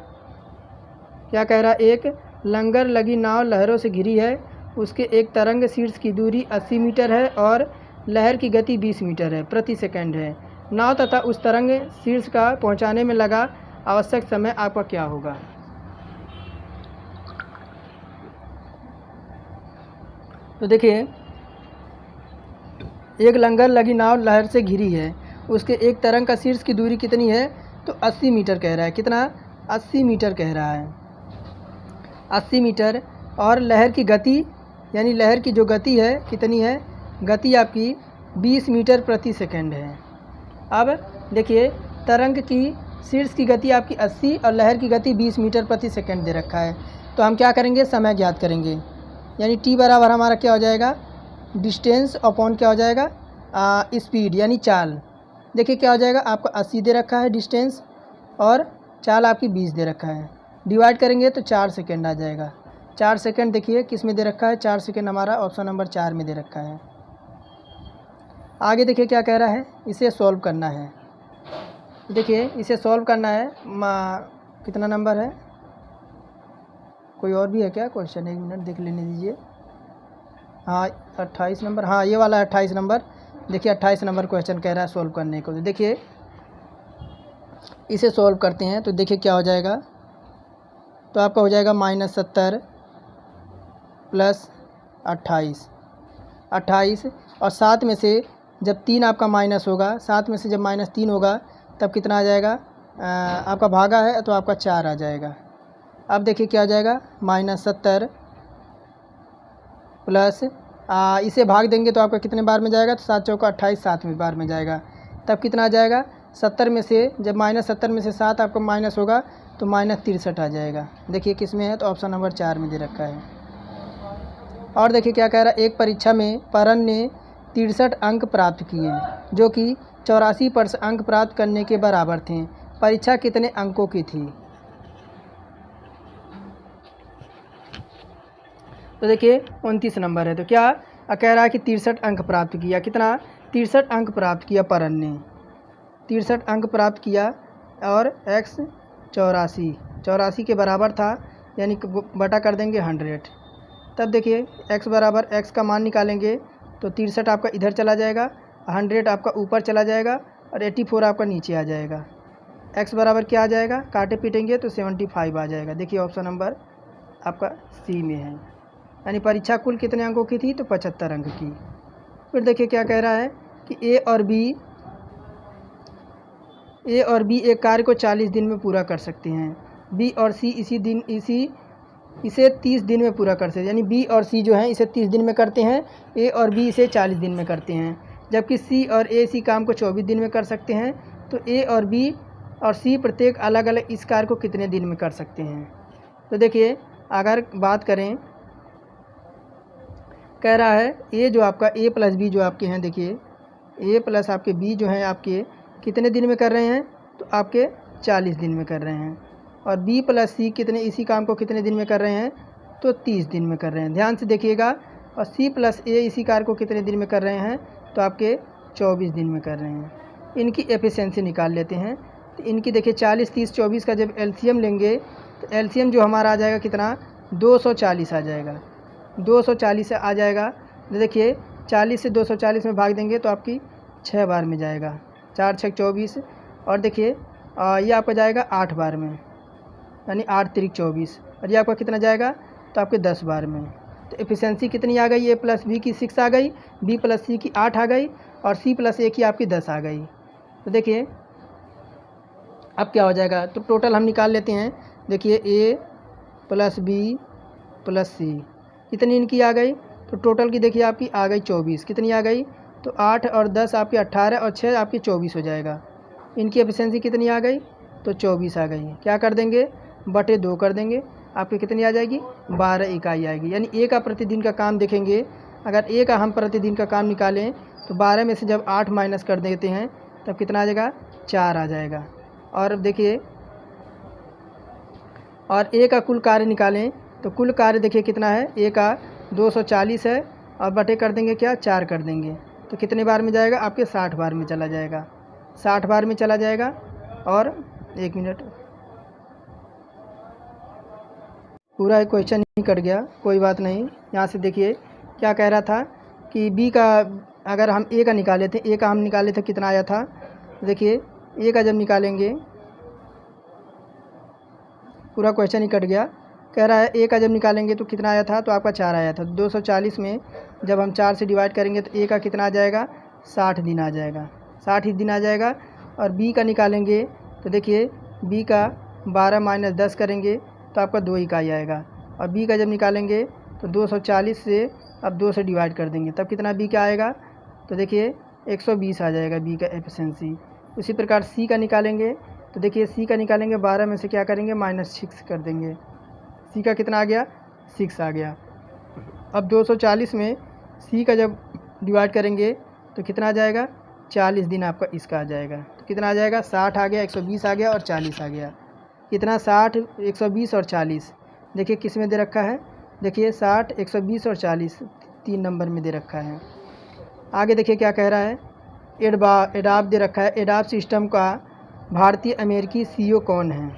क्या कह रहा है, एक लंगर लगी नाव लहरों से घिरी है। उसके एक तरंग शीर्ष की दूरी 80 मीटर है और लहर की गति 20 मीटर है प्रति सेकंड है। नाव तथा उस तरंग शीर्ष का पहुंचाने में लगा आवश्यक समय आपका क्या होगा। तो देखिए एक लंगर लगी नाव लहर से घिरी है, उसके एक तरंग का शीर्ष की दूरी कितनी है, तो 80 मीटर कह रहा है। कितना, 80 मीटर कह रहा है, 80 मीटर। और लहर की गति, यानी लहर की जो गति है कितनी है, गति आपकी 20 मीटर प्रति सेकंड है। अब देखिए तरंग की शीर्ष की गति आपकी 80 और लहर की गति 20 मीटर प्रति सेकंड दे रखा है। तो हम क्या करेंगे, समय ज्ञात करेंगे। यानी टी बराबर हमारा क्या हो जाएगा, डिस्टेंस अपॉन क्या हो जाएगा, स्पीड यानी चाल। देखिए क्या हो जाएगा, आपका 80 दे रखा है डिस्टेंस और चाल आपकी 20 दे रखा है। डिवाइड करेंगे तो 4 सेकेंड आ जाएगा। 4 सेकंड देखिए किस में दे रखा है, 4 सेकंड हमारा ऑप्शन नंबर 4 में दे रखा है। आगे देखिए क्या कह रहा है, इसे सॉल्व करना है। देखिए इसे सॉल्व करना है, कितना नंबर है, कोई और भी है क्या क्वेश्चन, 1 मिनट देख लेने दीजिए। हाँ 28 नंबर, हाँ ये वाला 28 नंबर। देखिए 28 नंबर क्वेश्चन कह रहा है सॉल्व करने को। तो देखिए इसे सॉल्व करते हैं तो देखिए क्या हो जाएगा, तो आपका हो जाएगा -70 प्लस 28 और 7 में से जब 3 आपका माइनस होगा, 7 में से जब -3 होगा तब कितना आ जाएगा, आपका भागा है तो आपका 4 आ जाएगा। अब देखिए क्या आ जाएगा, -70 प्लस इसे भाग देंगे तो आपका कितने बार में जाएगा, तो 7 चौका 28, 7वें बार में जाएगा। तब कितना आ जाएगा, 70 में से जब -70 में से 7 आपका माइनस होगा तो -63 आ जाएगा। देखिए किस में है, तो ऑप्शन नंबर 4 में दे रखा है। और देखिए क्या कह रहा है, एक परीक्षा में परन ने 63 अंक प्राप्त किए जो कि 84% अंक प्राप्त करने के बराबर थे। परीक्षा कितने अंकों की थी। तो देखिए 29 नंबर है। तो क्या कह रहा है कि 63 अंक प्राप्त किया, कितना 63 अंक प्राप्त किया परन ने, 63 अंक प्राप्त किया और x 84 के बराबर था, यानी बटा कर देंगे 100। तब देखिए x बराबर x का मान निकालेंगे तो 63 आपका इधर चला जाएगा, 100 आपका ऊपर चला जाएगा और 84 आपका नीचे आ जाएगा। x बराबर क्या आ जाएगा, काटे पीटेंगे तो 75 आ जाएगा। देखिए ऑप्शन नंबर आपका सी में है। यानी परीक्षा कुल कितने अंकों की थी, तो 75 अंक की। फिर देखिए क्या कह रहा है कि ए और बी एक कार्य को 40 दिन में पूरा कर सकते हैं। बी और सी इसे 30 दिन में पूरा कर सकते हैं। यानी बी और सी जो है इसे 30 दिन में करते हैं, ए और बी इसे 40 दिन में करते हैं। जबकि सी और ए इसी काम को 24 दिन में कर सकते हैं। तो ए और बी और सी प्रत्येक अलग अलग इस कार्य को कितने दिन में कर सकते हैं। तो देखिए अगर बात करें, कह रहा है ए जो आपका ए प्लस बी जो आपके हैं, देखिए ए प्लस आपके बी जो हैं आपके कितने दिन में कर रहे हैं, तो आपके 40 दिन में कर रहे हैं। और बी प्लस सी कितने इसी काम को कितने दिन में कर रहे हैं, तो 30 दिन में कर रहे हैं। ध्यान से देखिएगा। और सी प्लस ए इसी कार्य को कितने दिन में कर रहे हैं, तो आपके 24 दिन में कर रहे हैं। इनकी एफिशिएंसी निकाल लेते हैं। तो इनकी देखिए 40, 30, 24 का जब एलसीएम लेंगे तो एलसीएम जो हमारा आ जाएगा कितना, 240 आ जाएगा। 240 आ जाएगा। तो देखिए 40 से 240 में भाग देंगे तो आपकी 6 बार में जाएगा, 4 6 24। और देखिए ये आपका जाएगा 8 बार में, यानी 8 3 24। और ये आपका कितना जाएगा, तो आपके 10 बार में। तो एफिशिएंसी कितनी आ गई, ए प्लस बी की 6 आ गई, बी प्लस सी की 8 आ गई और सी प्लस ए की आपकी 10 आ गई। तो देखिए अब क्या हो जाएगा, तो टोटल हम निकाल लेते हैं। देखिए ए प्लस बी प्लस सी कितनी इनकी आ गई, तो टोटल की देखिए आपकी आ गई 24। कितनी आ गई, तो 8 और 10 आपकी 18 और 6 आपकी 24 हो जाएगा। इनकी एफिशिएंसी कितनी आ गई, तो 24 आ गई। क्या कर देंगे, बटे 2 कर देंगे, आपकी कितनी आ जाएगी, 12 इकाई आएगी। यानी ए का प्रतिदिन का काम देखेंगे, अगर ए का हम प्रतिदिन का काम निकालें तो 12 में से जब 8 माइनस कर देते हैं तब कितना आ जाएगा, 4 आ जाएगा। और देखिए और ए का कुल कार्य निकालें तो कुल कार्य देखिए कितना है, ए का 240 है और बटे कर देंगे क्या, 4 कर देंगे तो कितने बार में जाएगा, आपके 60 बार में चला जाएगा, 60 बार में चला जाएगा। और 1 मिनट, पूरा एक क्वेश्चन ही कट गया, कोई बात नहीं। यहाँ से देखिए क्या कह रहा था कि बी का अगर हम ए का निकाले थे, ए का हम निकाले थे कितना आया था, देखिए ए का जब निकालेंगे, पूरा क्वेश्चन ही कट गया। कह रहा है ए का जब निकालेंगे तो कितना आया था, तो आपका 4 आया था। 240 में जब हम 4 से डिवाइड करेंगे तो ए का कितना आ जाएगा, 60 दिन आ जाएगा, 60 ही दिन आ जाएगा। और बी का निकालेंगे तो देखिए बी का 12 माइनस 10 करेंगे तो आपका 2 इकाई आएगा। और बी का जब निकालेंगे तो 240 से अब 2 से डिवाइड कर देंगे तब कितना बी का आएगा, तो देखिए 120 आ जाएगा बी का एफिशिएंसी। उसी प्रकार सी का निकालेंगे तो देखिए सी का निकालेंगे, 12 में से क्या करेंगे, -6 कर देंगे, सी का कितना आ गया, 6 आ गया। अब 240 में सी का जब डिवाइड करेंगे तो कितना आ जाएगा, 40 दिन आपका इसका आ जाएगा। तो कितना आ जाएगा, 60 आ गया, 120 आ गया और 40 आ गया। कितना, 60, 120 और 40। देखिए किस में दे रखा है, देखिए 60, 120 और 40 3 नंबर में दे रखा है। आगे देखिए क्या कह रहा है, एडाप दे रखा है। एडाप सिस्टम का भारतीय अमेरिकी सीईओ कौन है?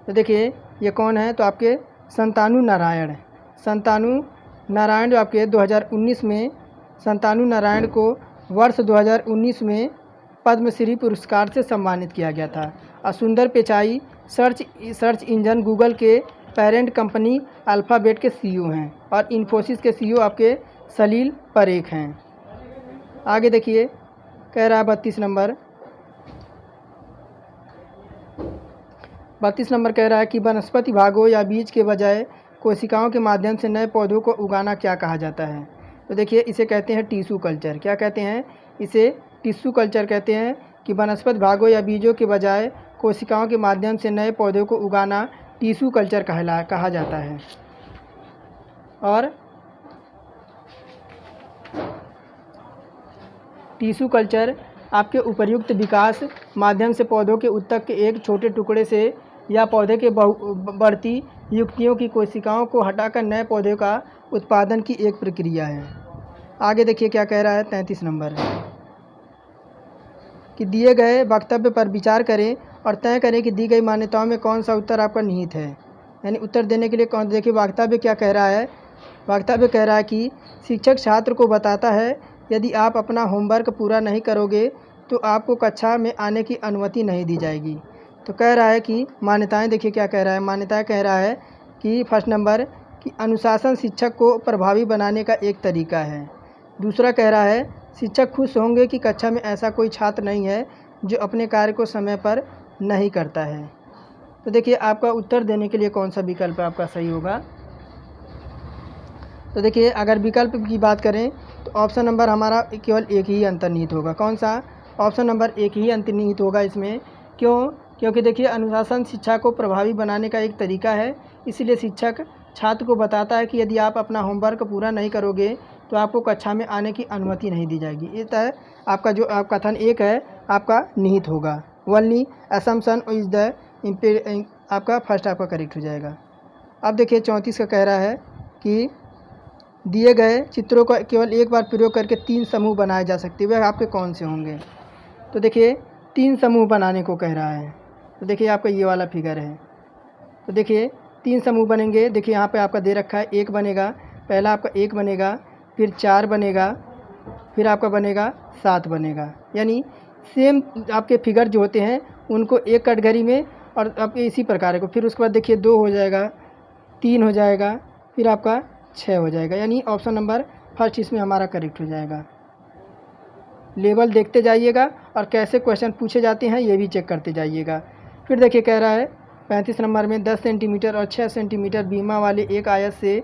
तो देखिए ये कौन है, तो आपके संतानु नारायण। संतानु नारायण जो आपके 2019 में संतानु नारायण को वर्ष 2019 में पद्मश्री पुरस्कार से सम्मानित किया गया था। और सुंदर पिचाई सर्च इंजन गूगल के पेरेंट कंपनी अल्फ़ाबेट के सीईओ हैं। और इन्फोसिस के सीईओ आपके सलील परेख हैं। आगे देखिए कह रहा है 32 नंबर कह रहा है कि वनस्पति भागों या बीज के बजाय कोशिकाओं के माध्यम से नए पौधों को उगाना क्या कहा जाता है? तो देखिए इसे कहते हैं टिश्यू कल्चर। क्या कहते हैं? इसे टिश्यू कल्चर कहते हैं कि वनस्पति भागों या बीजों के बजाय कोशिकाओं के माध्यम से नए पौधों को उगाना टिश्यू कल्चर कहा जाता है। और टिश्यू कल्चर आपके उपर्युक्त विकास माध्यम से पौधों के उत्तक के एक छोटे टुकड़े से या पौधे के बढ़ती युक्तियों की कोशिकाओं को हटाकर नए पौधे का उत्पादन की एक प्रक्रिया है। आगे देखिए क्या कह रहा है 33 नंबर, कि दिए गए वक्तव्य पर विचार करें और तय करें कि दी गई मान्यताओं में कौन सा उत्तर आपका निहित है। यानी उत्तर देने के लिए कौन, देखिए वक्तव्य क्या कह रहा है। वक्तव्य कह रहा है कि शिक्षक छात्र को बताता है यदि आप अपना होमवर्क पूरा नहीं करोगे तो आपको कक्षा में आने की अनुमति नहीं दी जाएगी। तो कह रहा है कि मान्यताएं, देखिए क्या कह रहा है। मान्यताएं कह रहा है कि फर्स्ट नंबर कि अनुशासन शिक्षक को प्रभावी बनाने का एक तरीका है। दूसरा कह रहा है शिक्षक खुश होंगे कि कक्षा में ऐसा कोई छात्र नहीं है जो अपने कार्य को समय पर नहीं करता है। तो देखिए आपका उत्तर देने के लिए कौन सा विकल्प आपका सही होगा। तो देखिए अगर विकल्प की बात करें तो ऑप्शन नंबर हमारा केवल एक ही अंतर्निहित होगा। कौन सा? ऑप्शन नंबर एक ही अंतर्निहित होगा इसमें। क्यों? क्योंकि देखिए अनुशासन शिक्षा को प्रभावी बनाने का एक तरीका है। इसलिए शिक्षक छात्र को बताता है कि यदि आप अपना होमवर्क पूरा नहीं करोगे तो आपको कक्षा में आने की अनुमति नहीं दी जाएगी। ये तय आपका जो आप कथन एक है आपका निहित होगा। ओनली असम्पशन इज द आपका फर्स्ट आपका करेक्ट हो जाएगा। अब देखिए 34 का कह रहा है कि दिए गए चित्रों का केवल एक बार प्रयोग करके 3 समूह बनाए जा सकते हैं, वह आपके कौन से होंगे? तो देखिए 3 समूह बनाने को कह रहा है। तो देखिए आपका ये वाला फिगर है। तो देखिए 3 समूह बनेंगे। देखिए यहाँ पे आपका दे रखा है 1 बनेगा, पहला आपका 1 बनेगा, फिर 4 बनेगा, फिर आपका बनेगा 7 बनेगा। यानी सेम आपके फिगर जो होते हैं उनको एक कैटेगरी में और आपके इसी प्रकार को, फिर उसके बाद देखिए 2 हो जाएगा, 3 हो जाएगा, फिर आपका 6 हो जाएगा। यानी ऑप्शन नंबर फर्स्ट इसमें हमारा करेक्ट हो जाएगा। लेवल देखते जाइएगा और कैसे क्वेश्चन पूछे जाते हैं ये भी चेक करते जाइएगा। फिर देखिए कह रहा है 35 नंबर में 10 सेंटीमीटर और 6 सेंटीमीटर बीमा वाले एक आयत से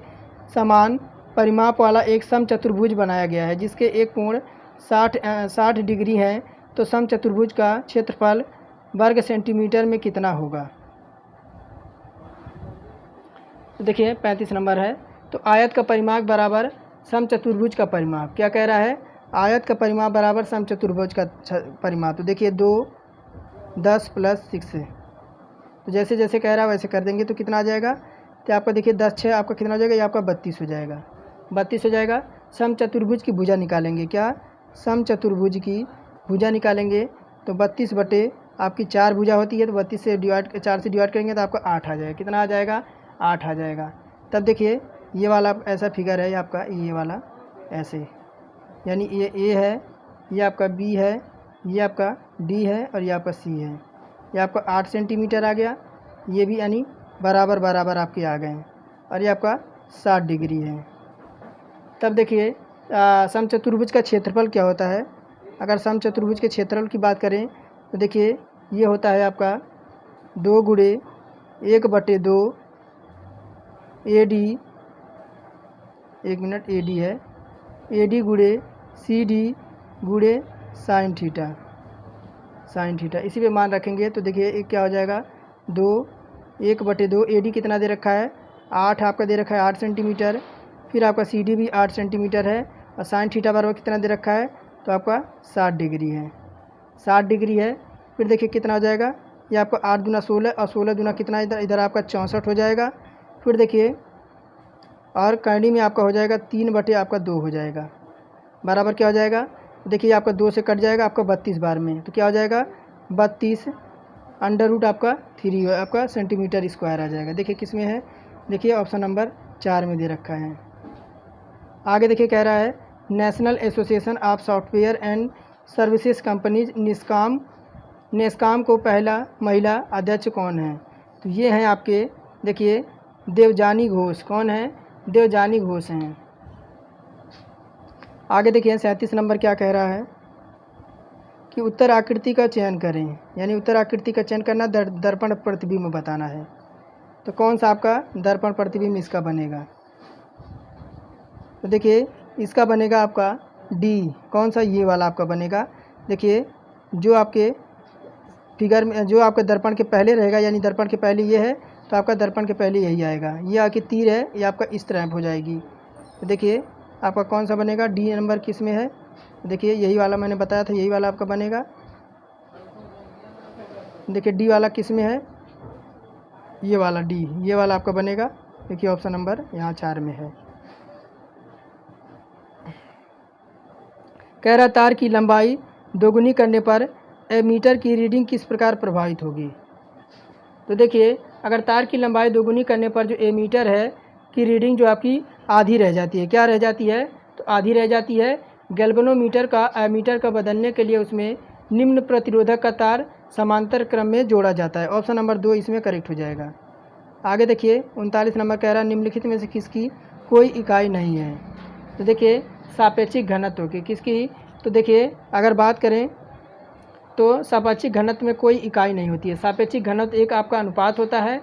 समान परिमाप वाला एक समचतुर्भुज बनाया गया है जिसके एक कोण 60 डिग्री है। तो समचतुर्भुज का क्षेत्रफल वर्ग सेंटीमीटर में कितना होगा? तो देखिए 35 नंबर है। तो आयत का परिमाप बराबर समचतुर्भुज का परिमाप। क्या कह रहा है? आयत का परिमाप बराबर समचतुर्भुज का परिमाप। तो देखिए 2 10 + 6 है। तो जैसे जैसे कह रहा है वैसे कर देंगे तो कितना आ जाएगा? तो आपका देखिए 10 6 आपका कितना हो जाएगा? ये आपका 32 हो जाएगा। 32 हो जाएगा। समचतुर्भुज की भुजा निकालेंगे। क्या? समचतुर्भुज की भुजा निकालेंगे तो 32 बटे आपकी 4 भुजा होती है तो 32 से 4 से डिवाइड करेंगे तो आपका 8 आ जाएगा। कितना आ जाएगा? 8 आ जाएगा। तब देखिए ये वाला ऐसा फिगर है आपका, ये वाला ऐसे, यानी ये ए है, ये आपका बी है, ये आपका डी है और ये आपका सी है। ये आपका 8 सेंटीमीटर आ गया, ये भी यानी बराबर बराबर आपके आ गए हैं और ये आपका 60 डिग्री है। तब देखिए समचतुर्भुज का क्षेत्रफल क्या होता है। अगर समचतुर्भुज के क्षेत्रफल की बात करें तो देखिए ये होता है आपका 2 गुणे 1/2 AD, 1 मिनट, AD है, AD गुणे CD गुणे साइन थीटा। इसी पे मान रखेंगे तो देखिए एक क्या हो जाएगा 1/2 AD कितना दे रखा है 8 आपका दे रखा है 8 सेंटीमीटर। फिर आपका CD भी 8 सेंटीमीटर है और साइन थीटा बराबर कितना दे रखा है तो आपका 60 डिग्री है। 60 डिग्री है। फिर देखिए कितना हो जाएगा, ये आपका 8 दूना 16 और 16 दूना कितना इधर आपका 64 हो जाएगा। फिर देखिए और करनी में आपका हो जाएगा 3/2 हो जाएगा, बराबर क्या हो जाएगा। देखिए आपका 2 से कट जाएगा आपका 32 बार में, तो क्या हो जाएगा 32 अंडर रूट आपका 3 आपका सेंटीमीटर स्क्वायर आ जाएगा। देखिए किस में है, देखिए ऑप्शन नंबर 4 में दे रखा है। आगे देखिए कह रहा है national association of software and services companies NASSCOM को पहला महिला अध्यक्ष कौन है। तो ये हैं आपके, देखिए देवजानी घोष। कौन है, देवजानी घोष हैं। आगे देखिए 37 नंबर क्या कह रहा है कि उत्तर आकृति का चयन करें, यानी उत्तर आकृति का चयन करना, दर्पण प्रतिबिंब बताना है। तो कौन सा आपका दर्पण प्रतिबिंब इसका बनेगा। तो देखिए इसका बनेगा आपका डी। कौन सा, ये वाला आपका बनेगा। देखिए जो आपके फिगर में जो आपके दर्पण के पहले रहेगा, यानी दर्पण के पहले ये है तो आपका दर्पण के पहले यही आएगा। ये आके तीर है, ये आपका इस तरह हो जाएगी। तो देखिए आपका कौन सा बनेगा, डी नंबर किस में है। देखिए यही वाला मैंने बताया था, यही वाला आपका बनेगा। देखिए डी वाला किस में है, ये वाला डी, ये वाला आपका बनेगा। देखिए ऑप्शन नंबर यहाँ 4 में है। कह रहा तार की लंबाई दोगुनी करने पर एमीटर की रीडिंग किस प्रकार प्रभावित होगी। तो देखिए अगर तार की लंबाई दोगुनी करने पर जो एमीटर है की रीडिंग जो आपकी आधी रह जाती है, क्या रह जाती है, तो आधी रह जाती है। गैल्वेनोमीटर का एमीटर का बदलने के लिए उसमें निम्न प्रतिरोधक का तार समांतर क्रम में जोड़ा जाता है। ऑप्शन नंबर 2 इसमें करेक्ट हो जाएगा। आगे देखिए 39 नंबर कह रहा है निम्नलिखित में से किसकी कोई इकाई नहीं है। तो देखिए सापेक्षिक घनत्व की किसकी, तो देखिए अगर बात करें तो सापेक्षिक घनत्व में कोई इकाई नहीं होती है। सापेक्षिक घनत्व एक आपका अनुपात होता है।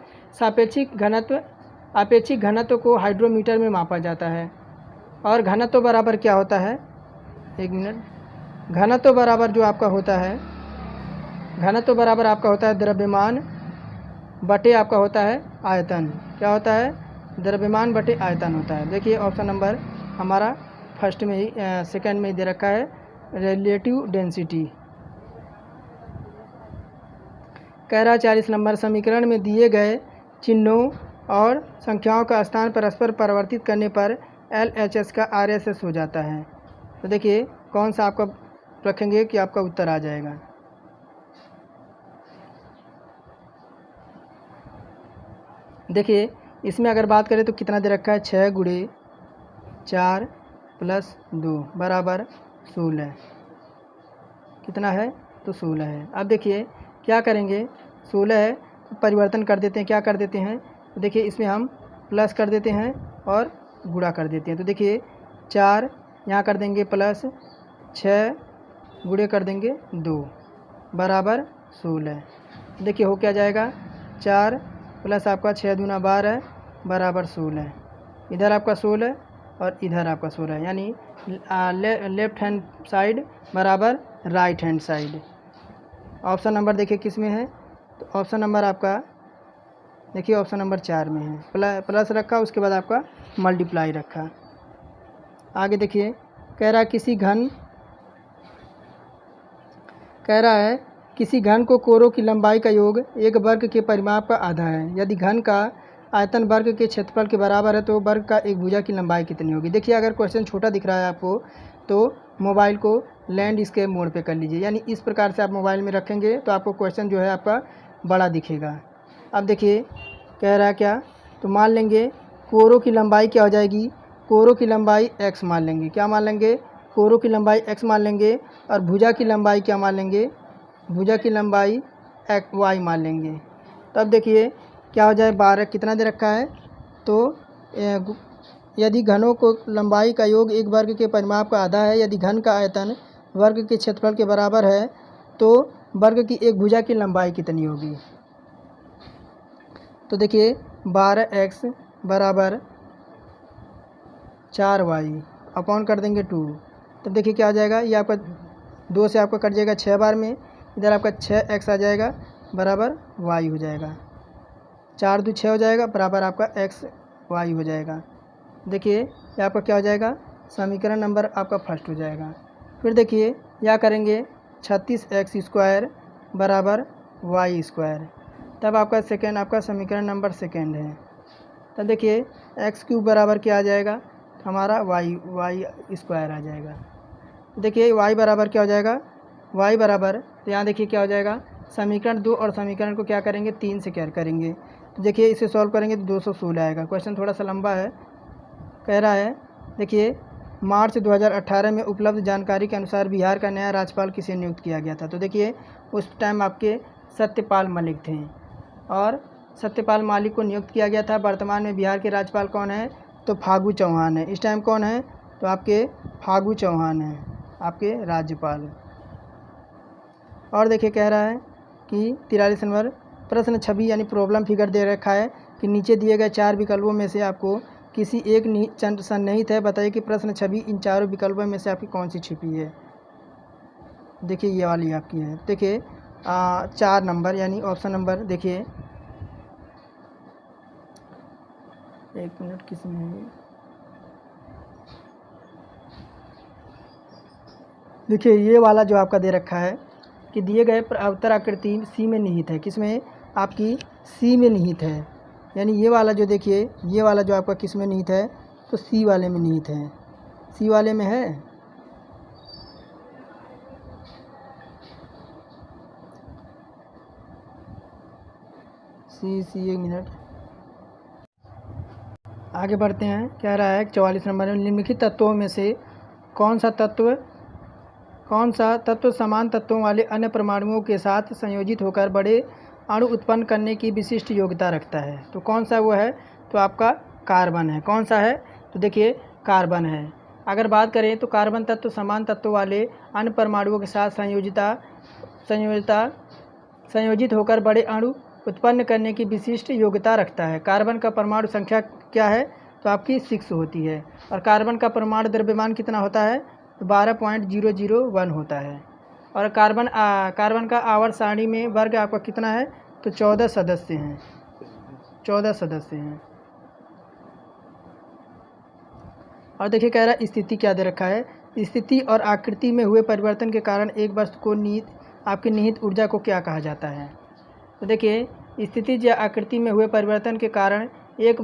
आपेक्षिक घनत्व को हाइड्रोमीटर में मापा जाता है। और घनत्व बराबर क्या होता है, एक मिनट, घनत्व बराबर जो आपका होता है, घनत्व बराबर आपका होता है द्रव्यमान बटे आपका होता है आयतन। क्या होता है, द्रव्यमान बटे आयतन होता है। देखिए ऑप्शन नंबर हमारा फर्स्ट में ही सेकंड में ही दे रखा है, रिलेटिव डेंसिटी। कह रहा 40 नंबर समीकरण में दिए गए चिन्हों और संख्याओं का स्थान परस्पर परिवर्तित करने पर LHS का RSS हो जाता है। तो देखिए कौन सा आपका रखेंगे कि आपका उत्तर आ जाएगा। देखिए इसमें अगर बात करें तो कितना दे रखा है, 6 × 4 + 2 बराबर 16। कितना है, तो 16 है। अब देखिए क्या करेंगे, 16 है परिवर्तन कर देते हैं, क्या कर देते हैं, तो देखिए इसमें हम प्लस कर देते हैं और गुणा कर देते हैं। तो देखिए 4 यहाँ कर देंगे प्लस 6 गुणे कर देंगे 2 बराबर 16। देखिए हो क्या जाएगा, 4 प्लस आपका 6 दूना 12 बराबर 16। इधर आपका 16 और इधर आपका 16, यानी लेफ्ट हैंड साइड बराबर right hand side. Option number देखिए किस में है, तो ऑप्शन नंबर आपका देखिए ऑप्शन नंबर 4 में है। प्लस रखा, उसके बाद आपका मल्टीप्लाई रखा। आगे देखिए कह रहा है किसी घन को कोरों की लंबाई का योग एक वर्ग के परिमाप का आधा है। यदि घन का आयतन वर्ग के क्षेत्रफल के बराबर है तो वर्ग का एक भुजा की लंबाई कितनी होगी। देखिए अगर क्वेश्चन छोटा दिख रहा है आपको तो मोबाइल को लैंडस्केप मोड पे कर लीजिए, यानी इस प्रकार से आप मोबाइल में रखेंगे तो आपको क्वेश्चन जो है आपका बड़ा दिखेगा। अब देखिए कह रहा है क्या, तो मान लेंगे कोरों की लंबाई क्या हो जाएगी, कोरों की लंबाई x मान लेंगे। क्या मान लेंगे, कोरों की लंबाई x मान लेंगे। और भुजा की लंबाई क्या मान लेंगे, भुजा की लंबाई y मान लेंगे। तब देखिए क्या हो जाए, 12 कितना दे रखा है, तो यदि घनों को लंबाई का योग एक वर्ग के परिमाप का आधा है, यदि घन का आयतन वर्ग के क्षेत्रफल के बराबर है तो वर्ग की एक भुजा की लंबाई कितनी होगी। तो देखिए 12x बराबर 4y अपॉन कर देंगे 2। तब देखिए क्या आ जाएगा, ये आपका 2 से आपका कट जाएगा 6 बार में, इधर आपका 6x आ जाएगा बराबर y हो जाएगा। 4 × 2 = 6 हो जाएगा बराबर आपका x y हो जाएगा। देखिए ये आपका क्या हो जाएगा, समीकरण नंबर आपका फर्स्ट हो जाएगा। फिर देखिए क्या करेंगे, 36x² बराबर y²। तब आपका सेकेंड आपका समीकरण नंबर सेकेंड है। तो देखिए एक्स क्यूब बराबर क्या आ जाएगा, हमारा वाई स्क्वायर आ जाएगा। देखिए वाई बराबर क्या हो जाएगा, वाई बराबर, तो यहाँ देखिए क्या हो जाएगा, समीकरण 2 और समीकरण को क्या करेंगे 3 से क्या करेंगे, तो देखिए इसे सॉल्व करेंगे तो 216 आएगा। क्वेश्चन थोड़ा सा लंबा है, कह रहा है देखिए मार्च 2018 में उपलब्ध जानकारी के अनुसार बिहार का नया राज्यपाल किसे नियुक्त किया गया था। तो देखिए उस टाइम आपके सत्यपाल मलिक थे और सत्यपाल मलिक को नियुक्त किया गया था। वर्तमान में बिहार के राज्यपाल कौन है, तो फागू चौहान है। इस टाइम कौन है, तो आपके फागू चौहान है आपके राज्यपाल। और देखिए कह रहा है कि 43 नंबर प्रश्न 26 यानी प्रॉब्लम फिगर दे रखा है कि नीचे दिए गए 4 विकल्पों में से आपको किसी एक सन्निहित है, बताइए कि प्रश्न 26 इन चारों विकल्पों में से आपकी कौन सी छिपी है। देखिए ये वाली आपकी है। देखिए 4 नंबर यानी ऑप्शन नंबर, देखिए 1 मिनट किसमें है, देखिए ये वाला जो आपका दे रखा है कि दिए गए अवतर आकृति सी में निहित है, किसमें आपकी सी में निहित है, यानी ये वाला जो देखिए ये वाला जो आपका किस में निहित है, तो सी वाले में निहित है, सी वाले में है। सी 1 मिनट आगे बढ़ते हैं। कह रहा है 44 नंबर में निम्नलिखित तत्वों में से कौन सा तत्व समान तत्वों वाले अन्य परमाणुओं के साथ संयोजित होकर बड़े अणु उत्पन्न करने की विशिष्ट योग्यता रखता है। तो कौन सा वो है, तो आपका कार्बन है। कौन सा है, तो देखिए कार्बन है। अगर बात करें तो कार्बन तत्व समान तत्व वाले अन्य परमाणुओं के साथ संयोजित होकर बड़े अणु उत्पन्न करने की विशिष्ट योग्यता रखता है। कार्बन का परमाणु संख्या क्या है, तो आपकी 6 होती है और कार्बन का परमाणु द्रव्यमान कितना होता है, तो 12.001 होता है। और कार्बन का आवर्त सारणी में वर्ग आपका कितना है, तो 14 सदस्य हैं, 14 सदस्य हैं। और देखिए कह रहा है स्थिति क्या दे रखा है, स्थिति और आकृति में हुए परिवर्तन के कारण एक वस्तु को निहित ऊर्जा को क्या कहा जाता है। तो देखिए स्थिति या आकृति में हुए परिवर्तन के कारण एक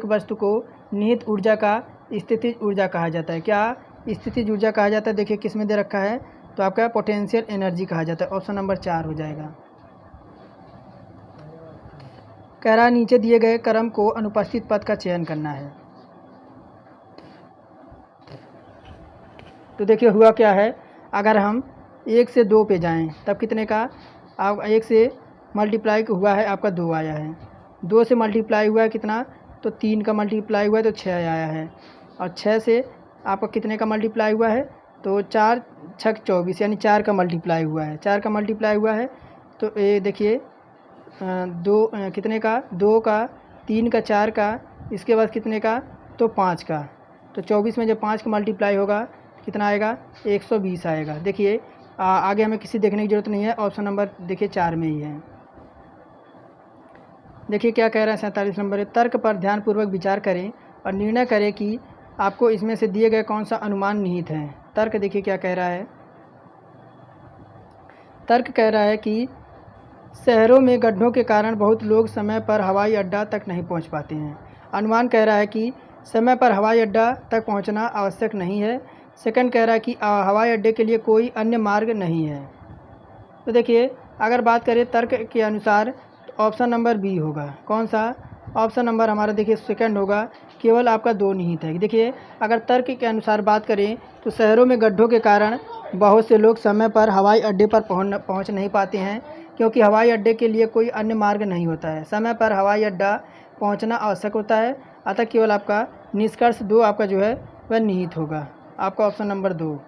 वस्तु को निहित ऊर्जा का स्थितिज ऊर्जा कहा जाता है। क्या स्थितिज ऊर्जा कहा जाता है, देखिए किस में दे रखा है, तो आपका पोटेंशियल एनर्जी कहा जाता है। ऑप्शन नंबर 4 हो जाएगा। कह रहा है नीचे दिए गए क्रम को अनुपस्थित पद का चयन करना है। तो देखिए हुआ क्या है, अगर हम 1 से 2 पे जाएं तब कितने का, आप 1 से मल्टीप्लाई हुआ है आपका 2 आया है, 2 से मल्टीप्लाई हुआ है कितना, तो 3 का मल्टीप्लाई हुआ है तो 6 आया है, और 6 से आपका कितने का मल्टीप्लाई हुआ है, तो 4 6 24 यानी 4 का मल्टीप्लाई हुआ है, 4 का मल्टीप्लाई हुआ है। तो ये देखिए 2 कितने का, 2 का, 3 का, 4 का, इसके बाद कितने का, तो 5 का। तो 24 में जब 5 का मल्टीप्लाई होगा कितना आएगा, 120 आएगा। देखिए आगे हमें किसी देखने की ज़रूरत नहीं है, ऑप्शन नंबर देखिए 4 में ही है। देखिए क्या कह रहा है 47 नंबर, तर्क पर ध्यानपूर्वक विचार करें और निर्णय करें कि आपको इसमें से दिए गए कौन सा अनुमान निहित है। तर्क देखिए क्या कह रहा है, तर्क कह रहा है कि शहरों में गड्ढों के कारण बहुत लोग समय पर हवाई अड्डा तक नहीं पहुंच पाते हैं। अनुमान कह रहा है कि समय पर हवाई अड्डा तक पहुंचना आवश्यक नहीं है। सेकंड कह रहा है कि हवाई अड्डे के लिए कोई अन्य मार्ग नहीं है। तो देखिए अगर बात करें तर्क के अनुसार तो ऑप्शन नंबर बी होगा। कौन सा, ऑप्शन नंबर हमारा देखिए सेकंड होगा, केवल आपका 2 निहित है। देखिए अगर तर्क के अनुसार बात करें तो शहरों में गड्ढों के कारण बहुत से लोग समय पर हवाई अड्डे पर पहुंच नहीं पाते हैं, क्योंकि हवाई अड्डे के लिए कोई अन्य मार्ग नहीं होता है। समय पर हवाई अड्डा पहुंचना आवश्यक होता है, अतः केवल आपका निष्कर्ष 2 आपका जो है वह निहित होगा। आपका ऑप्शन नंबर 2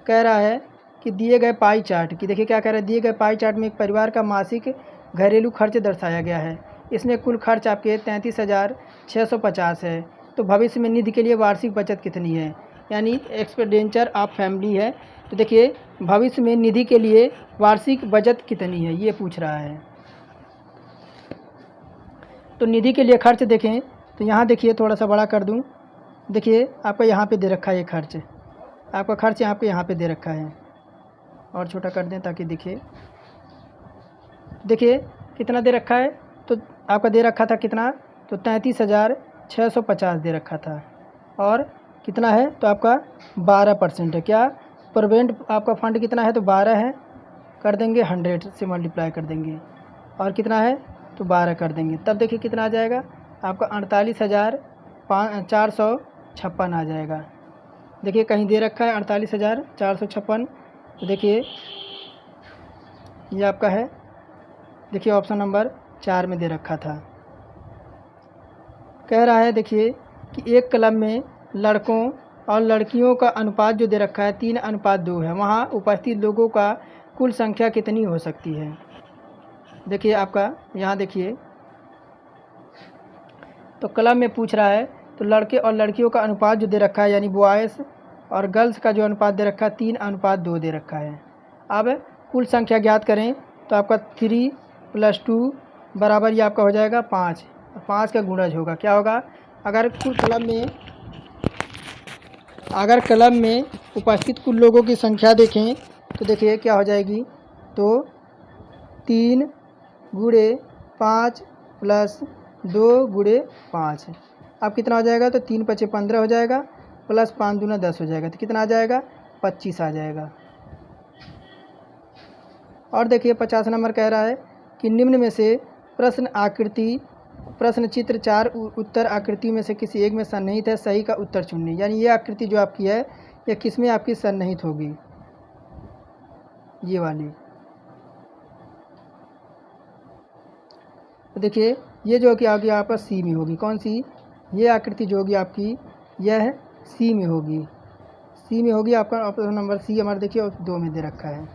कह रहा है कि दिए गए पाई चार्ट की, देखिए क्या कह रहा है, दिए गए पाई चार्ट में एक परिवार का मासिक घरेलू खर्च दर्शाया गया है। इसमें कुल खर्च आपके 33,650 है। तो भविष्य में निधि के लिए वार्षिक बचत कितनी है, यानी एक्सपेंडिचर ऑफ फैमिली है। तो देखिए भविष्य में निधि के लिए वार्षिक बचत कितनी है ये पूछ रहा है। तो निधि के लिए खर्च देखें तो यहाँ देखिए थोड़ा सा बड़ा कर दूँ, देखिए आपका यहाँ पे दे रखा है ये खर्च, आपका खर्च यहाँ पे दे रखा है, और छोटा कर दें ताकि दिखे। देखिए कितना दे रखा है, तो आपका दे रखा था कितना, तो 33,650 दे रखा था। और कितना है तो आपका 12% है। क्या प्रोविडेंट आपका फंड कितना है तो 12 है, कर देंगे 100 से मल्टीप्लाई कर देंगे, और कितना है तो 12 कर देंगे, तब देखिए कितना आ जाएगा आपका 48,456 आ जाएगा। देखिए कहीं दे रखा है 48,456, तो देखिए ये आपका है, देखिए ऑप्शन नंबर 4 में दे रखा था। कह रहा है देखिए कि एक क्लब में लड़कों और लड़कियों का अनुपात जो दे रखा है 3:2 है, वहाँ उपस्थित लोगों का कुल संख्या कितनी हो सकती है। देखिए आपका यहाँ देखिए तो क्लब में पूछ रहा है, तो लड़के और लड़कियों का अनुपात जो दे रखा है यानी बॉयज़ और गर्ल्स का जो अनुपात दे रखा है 3:2 दे रखा है। अब कुल संख्या ज्ञात करें तो आपका 3 + 2 बराबर ये आपका हो जाएगा 5। 5 का गुणज होगा, क्या होगा, अगर क्लब में उपस्थित कुल लोगों की संख्या देखें तो देखिए क्या हो जाएगी, तो 3 × 5 + 2 × 5, अब कितना हो जाएगा, तो 3 × 5 = 15 हो जाएगा, प्लस 5 × 2 = 10 हो जाएगा, तो कितना आ जाएगा 25 आ जाएगा। और देखिए 50 नंबर कह रहा है कि निम्न में से प्रश्न चित्र 4 उत्तर आकृति में से किसी एक में सन्निहित है, सही का उत्तर चुनिए। यानी ये आकृति जो आपकी है ये किस में आपकी सन्निहित होगी, ये वाली। तो देखिए ये जो कि आपकी यहाँ पर सी में होगी, कौन सी, ये आकृति जो होगी आपकी यह सी में होगी, सी में होगी आपका ऑप्शन नंबर सी हमारा देखिए 2 में दे रखा है।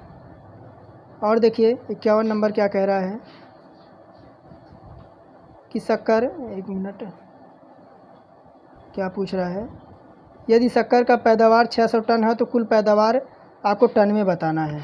और देखिए 51 नंबर क्या कह रहा है कि शक्कर, एक मिनट, क्या पूछ रहा है, यदि शक्कर का पैदावार 600 टन है तो कुल पैदावार आपको टन में बताना है।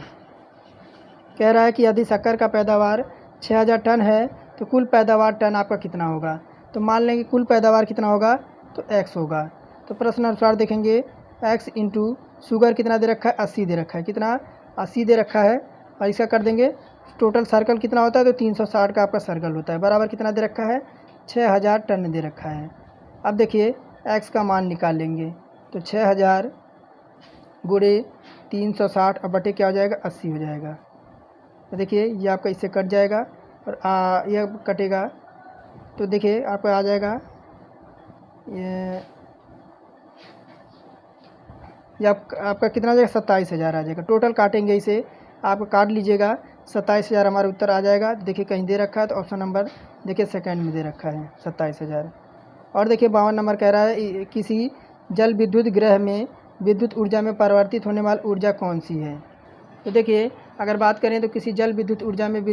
कह रहा है कि यदि शक्कर का पैदावार 6000 टन है तो कुल पैदावार टन आपका कितना होगा। तो मान लेंगे कुल पैदावार कितना होगा तो x होगा, तो प्रश्न अनुसार देखेंगे x × शुगर कितना दे रखा है 80 दे रखा है, कितना 80 दे रखा है, और इसका कर देंगे टोटल सर्कल कितना होता है तो 360 का आपका सर्कल होता है, बराबर कितना दे रखा है 6000 टन दे रखा है। अब देखिए x का मान निकाल लेंगे, तो 6000 × 360 और बटे क्या हो जाएगा 80 हो जाएगा। तो देखिए ये आपका इससे कट जाएगा और ये कटेगा, तो देखिए आपका आ जाएगा ये आपका कितना आ जाएगा 27,000 आ जाएगा। टोटल काटेंगे इसे, आप काट लीजिएगा, 27,000 हमारा उत्तर आ जाएगा। देखिए कहीं दे रखा है तो ऑप्शन नंबर देखिए सेकंड में दे रखा है 27,000। और देखिए 52 नंबर कह रहा है किसी जल विद्युत ग्रह में विद्युत ऊर्जा में परिवर्तित होने वाली ऊर्जा कौन सी है। तो देखिए अगर बात करें तो किसी जल विद्युत ऊर्जा में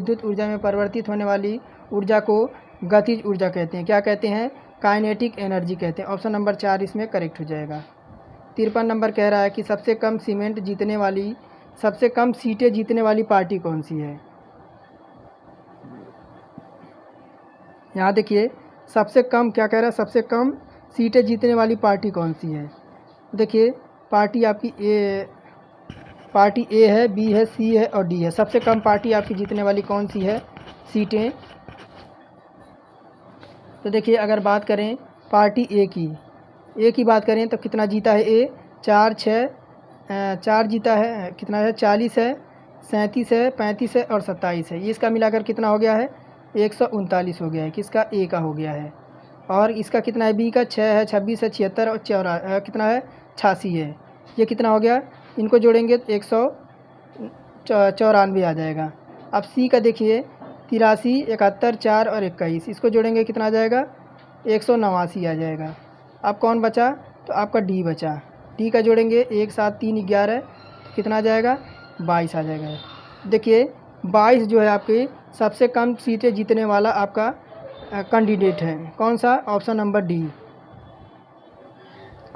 परिवर्तित होने वाली ऊर्जा को गतिज ऊर्जा कहते हैं। क्या कहते हैं, काइनेटिक एनर्जी कहते हैं। ऑप्शन नंबर 4 इसमें करेक्ट हो जाएगा। 53 नंबर कह रहा है कि सबसे कम सीटें जीतने वाली पार्टी कौन सी है। यहाँ देखिए सबसे कम क्या कह रहा है, सबसे कम सीटें जीतने वाली पार्टी कौन सी है। देखिए पार्टी आपकी पार्टी ए है, बी है, सी है और डी है। सबसे कम पार्टी आपकी जीतने वाली कौन सी है सीटें। तो देखिए अगर बात करें पार्टी ए की बात करें तो कितना जीता है ए, 4 जीता है, कितना है 40 है, 37 है, 35 है और 27 है। ये इसका मिलाकर कितना हो गया है 139 हो गया है, किसका ए का हो गया है। और इसका कितना है बी का 6 है, 26 है, 76 और कितना है 86 है। ये कितना हो गया, इनको जोड़ेंगे तो 194 आ जाएगा। अब सी का देखिए 83, 71, 4 और 21, इसको जोड़ेंगे कितना आ जाएगा 189 आ जाएगा। अब कौन बचा, तो आपका डी बचा। डी का जोड़ेंगे 1, 7, 3, 11, तो कितना आ जाएगा 22 आ जाएगा। देखिए 22 जो है आपकी सबसे कम सीटें जीतने वाला आपका कैंडिडेट है, कौन सा, option number D.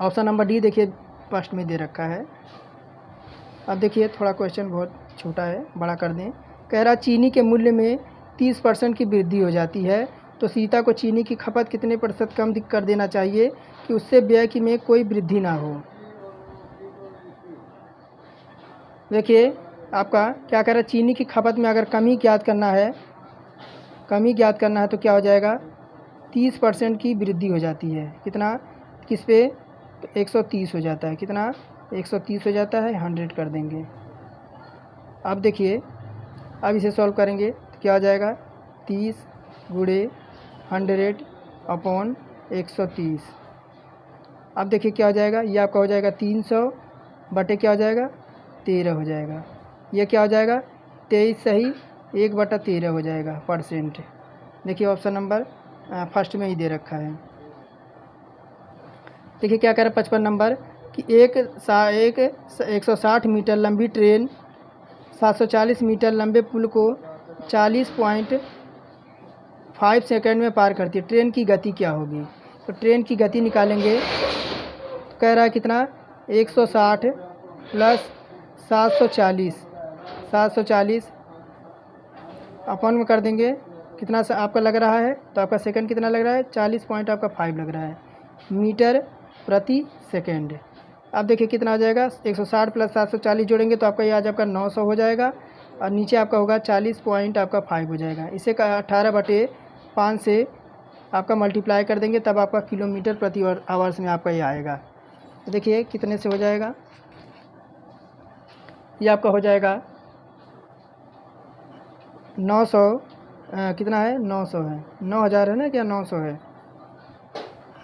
Option number D देखिए फर्स्ट में दे रखा है। अब देखिए थोड़ा क्वेश्चन बहुत छोटा है, बड़ा कर दें। कह रहा चीनी के मूल्य में 30% की वृद्धि हो जाती है तो सीता को चीनी की खपत कितने प्रतिशत कम कर देना चाहिए कि उससे व्यय की में कोई वृद्धि ना हो। देखिए आपका क्या कह रहा है, चीनी की खपत में अगर कमी ज्ञात करना है तो क्या हो जाएगा 30% की वृद्धि हो जाती है। कितना, किस पे, तो 130 हो जाता है। कितना, 130 हो जाता है, 100 कर देंगे। अब देखिए, अब इसे सॉल्व करेंगे तो क्या हो जाएगा, 30 गुणे 100 अपॉन 130। अब देखिए क्या हो जाएगा, ये आपका हो जाएगा 300 बटे क्या हो जाएगा, 13 हो जाएगा। ये क्या हो जाएगा, 23 सही 1/13 हो जाएगा परसेंट। देखिए ऑप्शन नंबर फर्स्ट में ही दे रखा है। देखिए क्या कह रहा है 55 नंबर कि 160 मीटर लंबी ट्रेन 740 मीटर लंबे पुल को 40.5 सेकंड में पार करती है। ट्रेन की गति क्या होगी, तो ट्रेन की गति निकालेंगे तो कह रहा है कितना, 160 प्लस 740 अपन में कर देंगे। कितना आपका लग रहा है, तो आपका सेकंड कितना लग रहा है, 40.5 लग रहा है मीटर प्रति सेकंड। अब देखिए कितना आ जाएगा, 160 प्लस 740 जोड़ेंगे तो आपका ये आज आपका 900 हो जाएगा और नीचे आपका होगा 40.5 हो जाएगा। इसे 18/5 से आपका मल्टीप्लाई कर देंगे तब आपका किलोमीटर प्रति आवर्स में आपका ये आएगा। तो देखिए कितने से हो जाएगा, ये आपका हो जाएगा 900 कितना है, 900 है, 9000 है ना, क्या 900 है,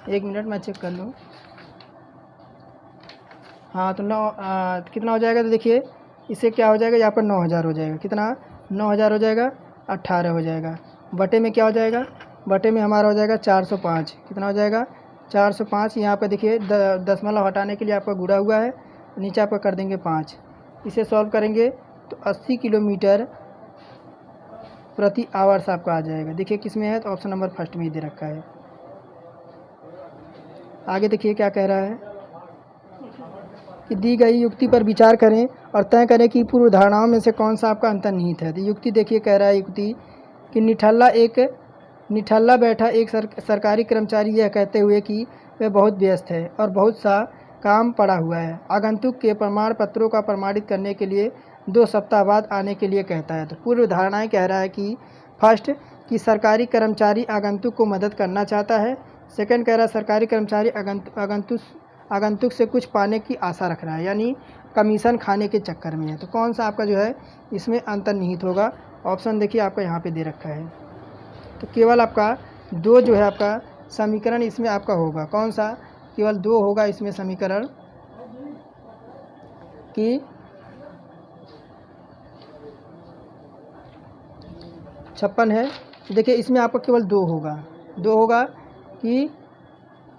1 मिनट मैं चेक कर लूँ। हाँ तो कितना हो जाएगा, तो देखिए इससे क्या हो जाएगा, यहाँ पर 9000 हो जाएगा। कितना, 9000 हो जाएगा, 18 हो जाएगा। बटे में क्या हो जाएगा, बटे में हमारा हो जाएगा 405। कितना हो जाएगा, 405। यहाँ पर देखिए दशमलव हटाने के लिए आपका गुणा हुआ है, नीचे आपका कर देंगे 5। इसे सॉल्व करेंगे तो 80 किलोमीटर प्रति आवर्स आपका आ जाएगा। देखिए किस में है, तो ऑप्शन नंबर फर्स्ट में ही दे रखा है। आगे देखिए क्या कह रहा है कि दी गई युक्ति पर विचार करें और तय करें कि पूर्व धारणाओं में से कौन सा आपका अंतर्निहित है। तो युक्ति देखिए कह रहा है युक्ति कि निठल्ला बैठा एक सरकारी कर्मचारी यह कहते हुए कि वह बहुत व्यस्त है और बहुत सा काम पड़ा हुआ है, आगंतुक के प्रमाण पत्रों का प्रमाणित करने के लिए 2 सप्ताह बाद आने के लिए कहता है। तो पूर्व धारणाएँ कह रहा है कि फर्स्ट कि सरकारी कर्मचारी आगंतुक को मदद करना चाहता है। सेकंड कह रहा है सरकारी कर्मचारी आगंतुक से कुछ पाने की आशा रख रहा है, यानी कमीशन खाने के चक्कर में है। तो कौन सा आपका जो है इसमें अंतर्निहित होगा, ऑप्शन देखिए आपका यहाँ पे दे रखा है। तो केवल आपका 2 जो है आपका समीकरण इसमें आपका होगा, कौन सा, केवल 2 होगा इसमें समीकरण कि 56 है। देखिए इसमें आपका केवल 2 होगा कि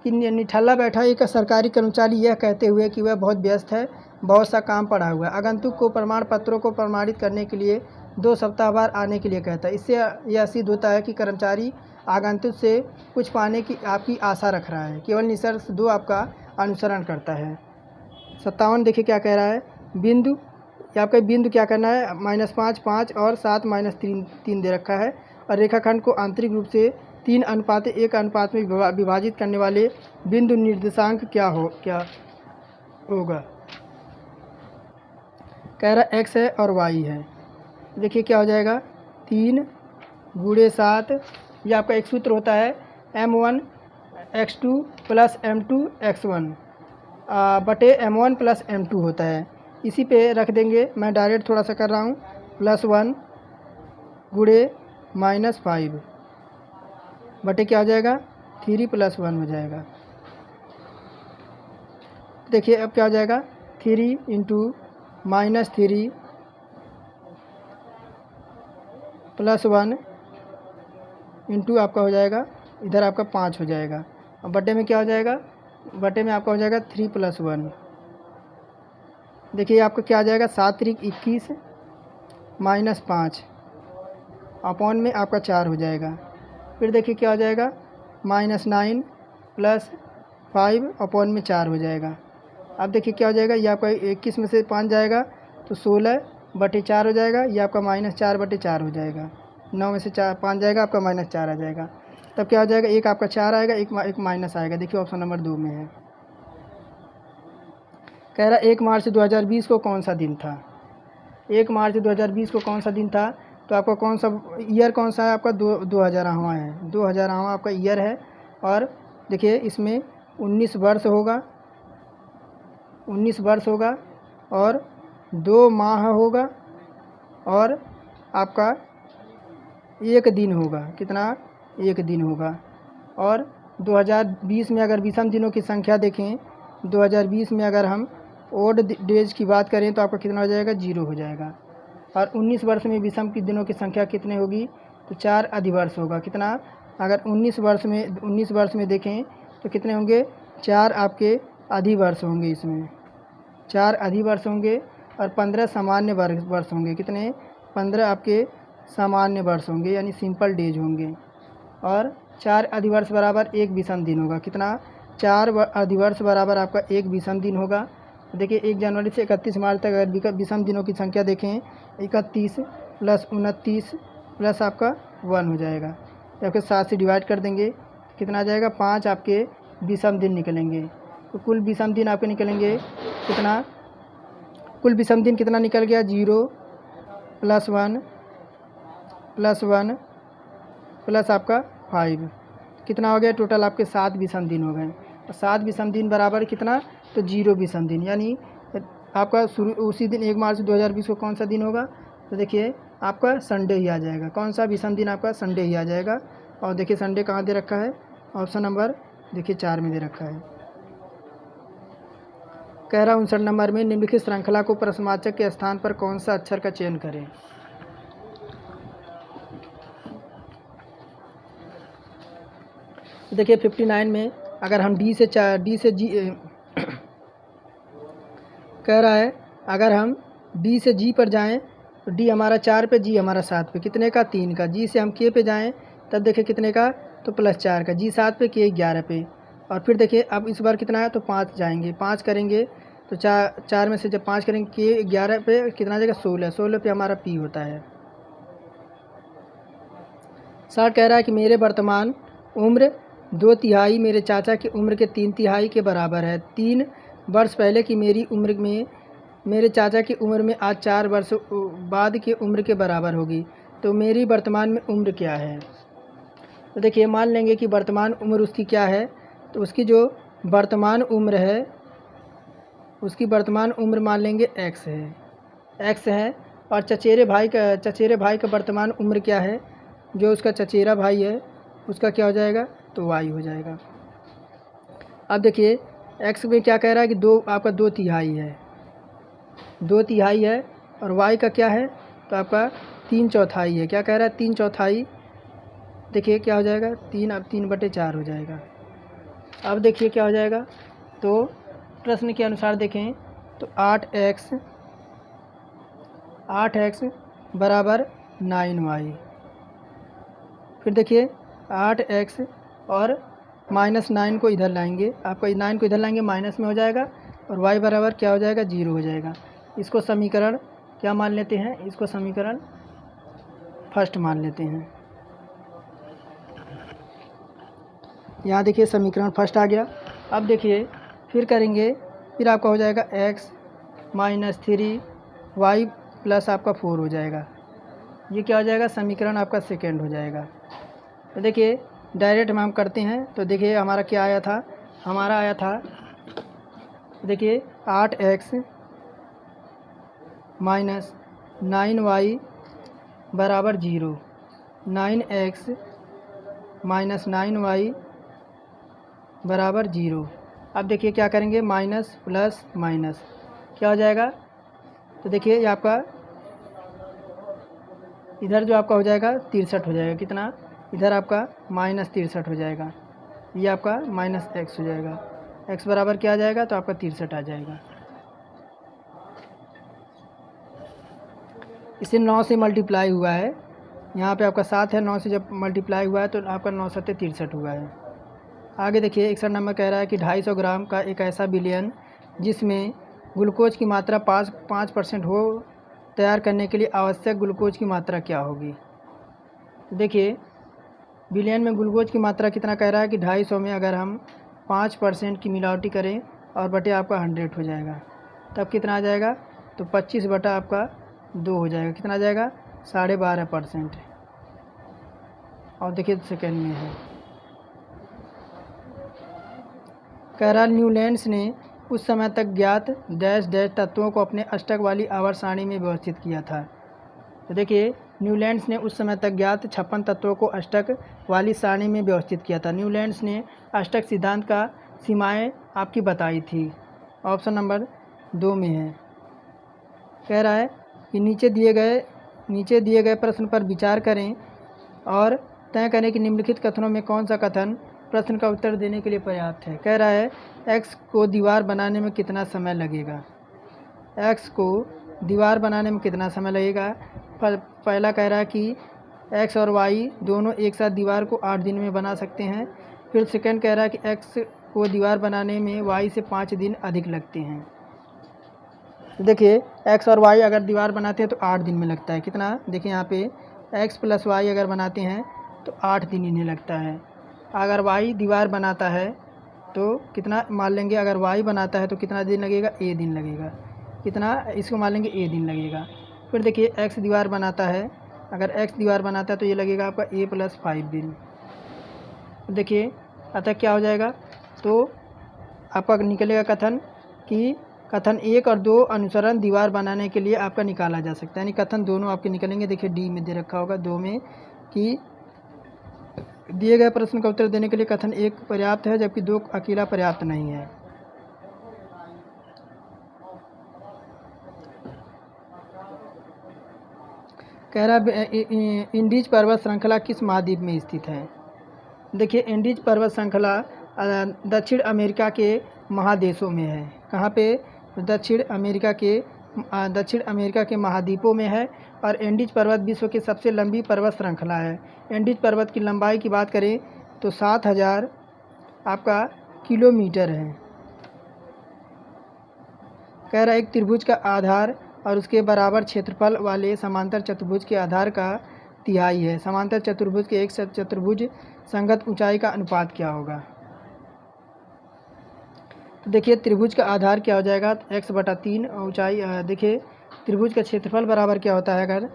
निठल्ला बैठा एक सरकारी कर्मचारी यह कहते हुए कि वह बहुत व्यस्त है, बहुत सा काम पड़ा हुआ है, आगंतुक को प्रमाण पत्रों को प्रमाणित करने के लिए 2 सप्ताह बाद आने के लिए कहता है। इससे यह सिद्ध होता है कि कर्मचारी आगंतुक से कुछ पाने की आपकी आशा रख रहा है, केवल निष्कर्ष 2 आपका अनुसरण करता है। 57 देखिए क्या कह रहा है, बिंदु आपका बिंदु क्या करना है, -5 5 और 7 -3 दे रखा है और रेखाखंड को आंतरिक रूप से 3:1 अनुपात में विभाजित करने वाले बिंदु निर्देशांक क्या होगा। कह रहा x है और y है। देखिए क्या हो जाएगा, 3 गुणे 7, ये आपका एक सूत्र होता है m1 x2 plus m2 x1 बटे m1 प्लस m2 होता है। इसी पे रख देंगे, मैं डायरेक्ट थोड़ा सा कर रहा हूँ, +1 गुणे -5 बटे क्या हो जाएगा, 3 + 1 हो जाएगा। देखिए अब क्या हो जाएगा, 3 × -3 + 1 इंटू आपका हो जाएगा, इधर आपका 5 हो जाएगा। अब बटे में क्या हो जाएगा, बटे में आपका हो जाएगा 3 + 1। देखिए आपका क्या आ जाएगा, 7 × 21 -5 अपॉन में आपका 4 हो जाएगा। फिर देखिए क्या हो जाएगा, -9 + 5 अपॉन में 4 हो जाएगा। अब देखिए क्या हो जाएगा, ये आपका 21 में से 5 जाएगा तो 16/4 हो जाएगा, ये आपका -4/4 हो जाएगा। 9 में से 5 जाएगा, आपका -4 आ जाएगा। तब क्या हो जाएगा, एक आपका 4 आएगा, एक माइनस आएगा। देखिए ऑप्शन नंबर 2 में है। कह रहा 1 मार्च 2020 को कौन सा दिन था। 1 मार्च 2020 को कौन सा दिन था, तो आपका कौन सा ईयर कौन सा है आपका 2000वां है, 2000वां आपका ईयर है। और देखिए इसमें 19 वर्ष होगा, 19 वर्ष होगा और 2 माह होगा और आपका 1 दिन होगा। कितना? 1 दिन होगा। और 2020 में अगर विषम दिनों की संख्या देखें, 2020 में अगर हम ओड डेज की बात करें तो आपका कितना हो जाएगा? 0 हो जाएगा। और 19 वर्ष में विषम की दिनों की संख्या कितने होगी? तो 4 अधिवर्ष होगा। कितना? अगर 19 वर्ष में देखें तो कितने होंगे? 4 आपके अधिवर्ष होंगे। इसमें 4 अधिवर्ष होंगे और 15 सामान्य वर्ष होंगे। कितने? 15 आपके सामान्य वर्ष होंगे, यानी सिंपल डेज होंगे। और 4 अधिवर्ष बराबर 1 विषम दिन होगा। कितना? 4 अधिवर्ष बराबर आपका 1 विषम दिन होगा। देखिए 1 जनवरी से 31 मार्च तक अगर विषम दिनों की संख्या देखें, 31 प्लस 29 प्लस आपका 1 हो जाएगा। तो आपके 7 से डिवाइड कर देंगे, कितना आ जाएगा? 5 आपके विषम दिन निकलेंगे। तो कुल विषम दिन आपके निकलेंगे कितना? कुल विषम दिन कितना निकल गया? 0 प्लस 1 प्लस आपका 5, कितना हो गया? टोटल आपके 7 विषम दिन हो गए। और 7 विषम दिन बराबर कितना? तो 0 विषम दिन, यानी आपका शुरू उसी दिन 1 मार्च 2020 को कौन सा दिन होगा? तो देखिए आपका संडे ही आ जाएगा। कौन सा विषम दिन? आपका संडे ही आ जाएगा। और देखिए संडे कहाँ दे रखा है? ऑप्शन नंबर देखिए 4 में दे रखा है। कह रहा 59 नंबर में निम्नलिखित श्रृंखला को प्रश्नवाचक के स्थान पर कौन सा अक्षर का चयन करें? देखिए 59 में अगर हम डी से जी कह रहा है अगर हम डी से जी पर जाएं तो डी हमारा 4 पे, जी हमारा 7 पे। कितने का? 3 का। जी से हम के पे जाएं तब देखिए कितने का? तो +4 का। जी 7 पे, के 11 पे। और फिर देखिए अब इस बार कितना है? तो 5 जाएंगे, 5 करेंगे तो 4 में से जब 5 करेंगे, के 11 पे कितना आ जाएगा? 16 पे हमारा पी होता है। 60 कह रहा है कि मेरे वर्तमान उम्र 2/3 मेरे चाचा की उम्र के 3/3 के बराबर है। 3 वर्ष पहले की मेरी उम्र में मेरे चाचा की उम्र में आज 4 वर्ष बाद की उम्र के बराबर होगी। तो मेरी वर्तमान में उम्र क्या है? तो देखिए मान लेंगे कि वर्तमान उम्र उसकी क्या है? तो उसकी जो वर्तमान उम्र है, उसकी वर्तमान उम्र मान लेंगे x है, x है। और चचेरे भाई का वर्तमान उम्र क्या है? जो उसका चचेरा भाई है उसका क्या हो जाएगा? तो y हो जाएगा। अब देखिए x में क्या कह रहा है कि आपका 2/3 है, 2/3 है। और y का क्या है? तो आपका 3/4 है। क्या कह रहा है? 3/4। देखिए क्या हो जाएगा? 3/4 हो जाएगा। अब देखिए क्या हो जाएगा? तो प्रश्न के अनुसार देखें तो 8x बराबर 9y। फिर देखिए 8x और -9 को इधर लाएंगे, आपका 9 को इधर लाएंगे माइनस में हो जाएगा और y बराबर क्या हो जाएगा? 0 हो जाएगा। इसको समीकरण क्या मान लेते हैं? इसको समीकरण फर्स्ट मान लेते हैं। यहाँ देखिए समीकरण फर्स्ट आ गया। अब देखिए फिर करेंगे, फिर आपका हो जाएगा x - 3y प्लस आपका 4 हो जाएगा। ये क्या हो जाएगा? समीकरण आपका सेकेंड हो जाएगा। तो देखिए डायरेक्ट में हम करते हैं तो देखिए हमारा क्या आया था? हमारा आया था देखिए 8x - 9y बराबर 0, 9x - 9y बराबर 0। अब देखिए क्या करेंगे? माइनस प्लस माइनस क्या हो जाएगा? तो देखिए ये आपका इधर जो आपका हो जाएगा 63 हो जाएगा। कितना? इधर आपका -63 हो जाएगा। ये आपका -x हो जाएगा। x बराबर क्या आ जाएगा? तो आपका 63 आ जाएगा। इसे 9 से मल्टीप्लाई हुआ है। यहाँ पे आपका 7 है, 9 से जब मल्टीप्लाई हुआ है तो आपका 9 7 63 हुआ है। आगे देखिए 61 नंबर कह रहा है कि 250 ग्राम का एक ऐसा विलयन जिसमें ग्लूकोज की मात्रा 5% हो, तैयार करने के लिए आवश्यक ग्लूकोज की मात्रा क्या होगी? देखिए विलयन में ग्लूकोज की मात्रा कितना कह रहा है कि 250 में अगर हम 5% की मिलावटी करें और बटे आपका 100 हो जाएगा, तब कितना आ जाएगा? तो 25 बटा आपका 2 हो जाएगा। कितना आ जाएगा? 12.5%। और देखिए सेकेंड में है। कह रहा न्यूलैंड्स ने उस समय तक ज्ञात डैश डैश तत्वों को अपने अष्टक वाली आवर्त सारणी में व्यवस्थित किया था। तो देखिए न्यूलैंड्स ने उस समय तक ज्ञात 56 तत्वों को अष्टक वाली सारणी में व्यवस्थित किया था। न्यूलैंड्स ने अष्टक सिद्धांत का सीमाएं आपकी बताई थी। ऑप्शन नंबर 2 में है। कह रहा है कि नीचे दिए गए प्रश्न पर विचार करें और तय करें कि निम्नलिखित कथनों में कौन सा कथन प्रश्न का उत्तर देने के लिए पर्याप्त है। कह रहा है एक्स को दीवार बनाने में कितना समय लगेगा। एक्स को दीवार बनाने में कितना समय लगेगा। पहला कह रहा है कि एक्स और वाई दोनों एक साथ दीवार को 8 दिन में बना सकते हैं। फिर सेकंड कह रहा है कि एक्स को दीवार बनाने में वाई से 5 दिन अधिक लगते हैं। देखिए एक्स और वाई अगर दीवार बनाते हैं तो 8 दिन में लगता है। कितना, देखिए यहाँ पे एक्स प्लस वाई अगर बनाते हैं तो 8 दिन इन्हें लगता है। अगर वाई दीवार बनाता है तो कितना मान लेंगे, अगर वाई बनाता है तो कितना दिन लगेगा, ए दिन लगेगा। कितना, इसको मान लेंगे ए दिन लगेगा। फिर देखिए एक्स दीवार बनाता है, अगर एक्स दीवार बनाता है तो ये लगेगा आपका ए प्लस 5 दिन। देखिए अतः क्या हो जाएगा, तो आपका निकलेगा कथन कि कथन 1 और 2 अनुसरण दीवार बनाने के लिए आपका निकाला जा सकता है। यानी कथन दोनों आपके निकलेंगे। देखिए डी में दे रखा होगा 2 में कि दिए गए प्रश्न का उत्तर देने के लिए कथन 1 पर्याप्त है जबकि 2 अकेला पर्याप्त नहीं है। कह रहा इंडीज पर्वत श्रृंखला किस महाद्वीप में स्थित है। देखिए इंडीज पर्वत श्रृंखला दक्षिण अमेरिका के महादेशों में है। कहाँ पे, दक्षिण अमेरिका के महाद्वीपों में है। और एंडीज पर्वत विश्व की सबसे लंबी पर्वत श्रृंखला है। एंडीज पर्वत की लंबाई की बात करें तो 7000 आपका किलोमीटर है। कह रहा है एक त्रिभुज का आधार और उसके बराबर क्षेत्रफल वाले समांतर चतुर्भुज के आधार का तिहाई है। समांतर चतुर्भुज के एक चतुर्भुज संगत ऊंचाई का अनुपात क्या होगा। तो देखिए त्रिभुज का आधार क्या हो जाएगा, x/3 ऊंचाई। देखिए त्रिभुज का क्षेत्रफल बराबर क्या होता है, अगर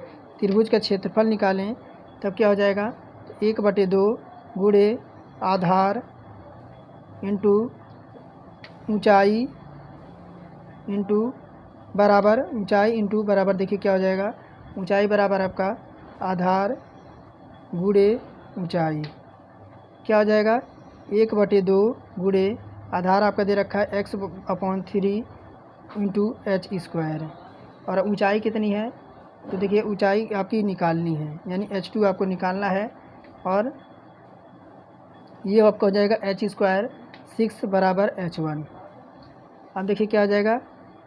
त्रिभुज का क्षेत्रफल निकालें तब क्या हो जाएगा, 1/2 गुणे आधार इंटू ऊंचाई इंटू बराबर ऊंचाई इंटू बराबर। देखिए क्या हो जाएगा, ऊंचाई बराबर आपका आधार गुणे ऊंचाई क्या हो जाएगा, 1/2 गुणे आधार आपका दे रखा है x/3 इंटू h²। और ऊंचाई कितनी है, तो देखिए ऊंचाई आपकी निकालनी है, यानी h2 आपको निकालना है। और ये आपका हो जाएगा h² 6 बराबर h1। अब देखिए क्या हो जाएगा,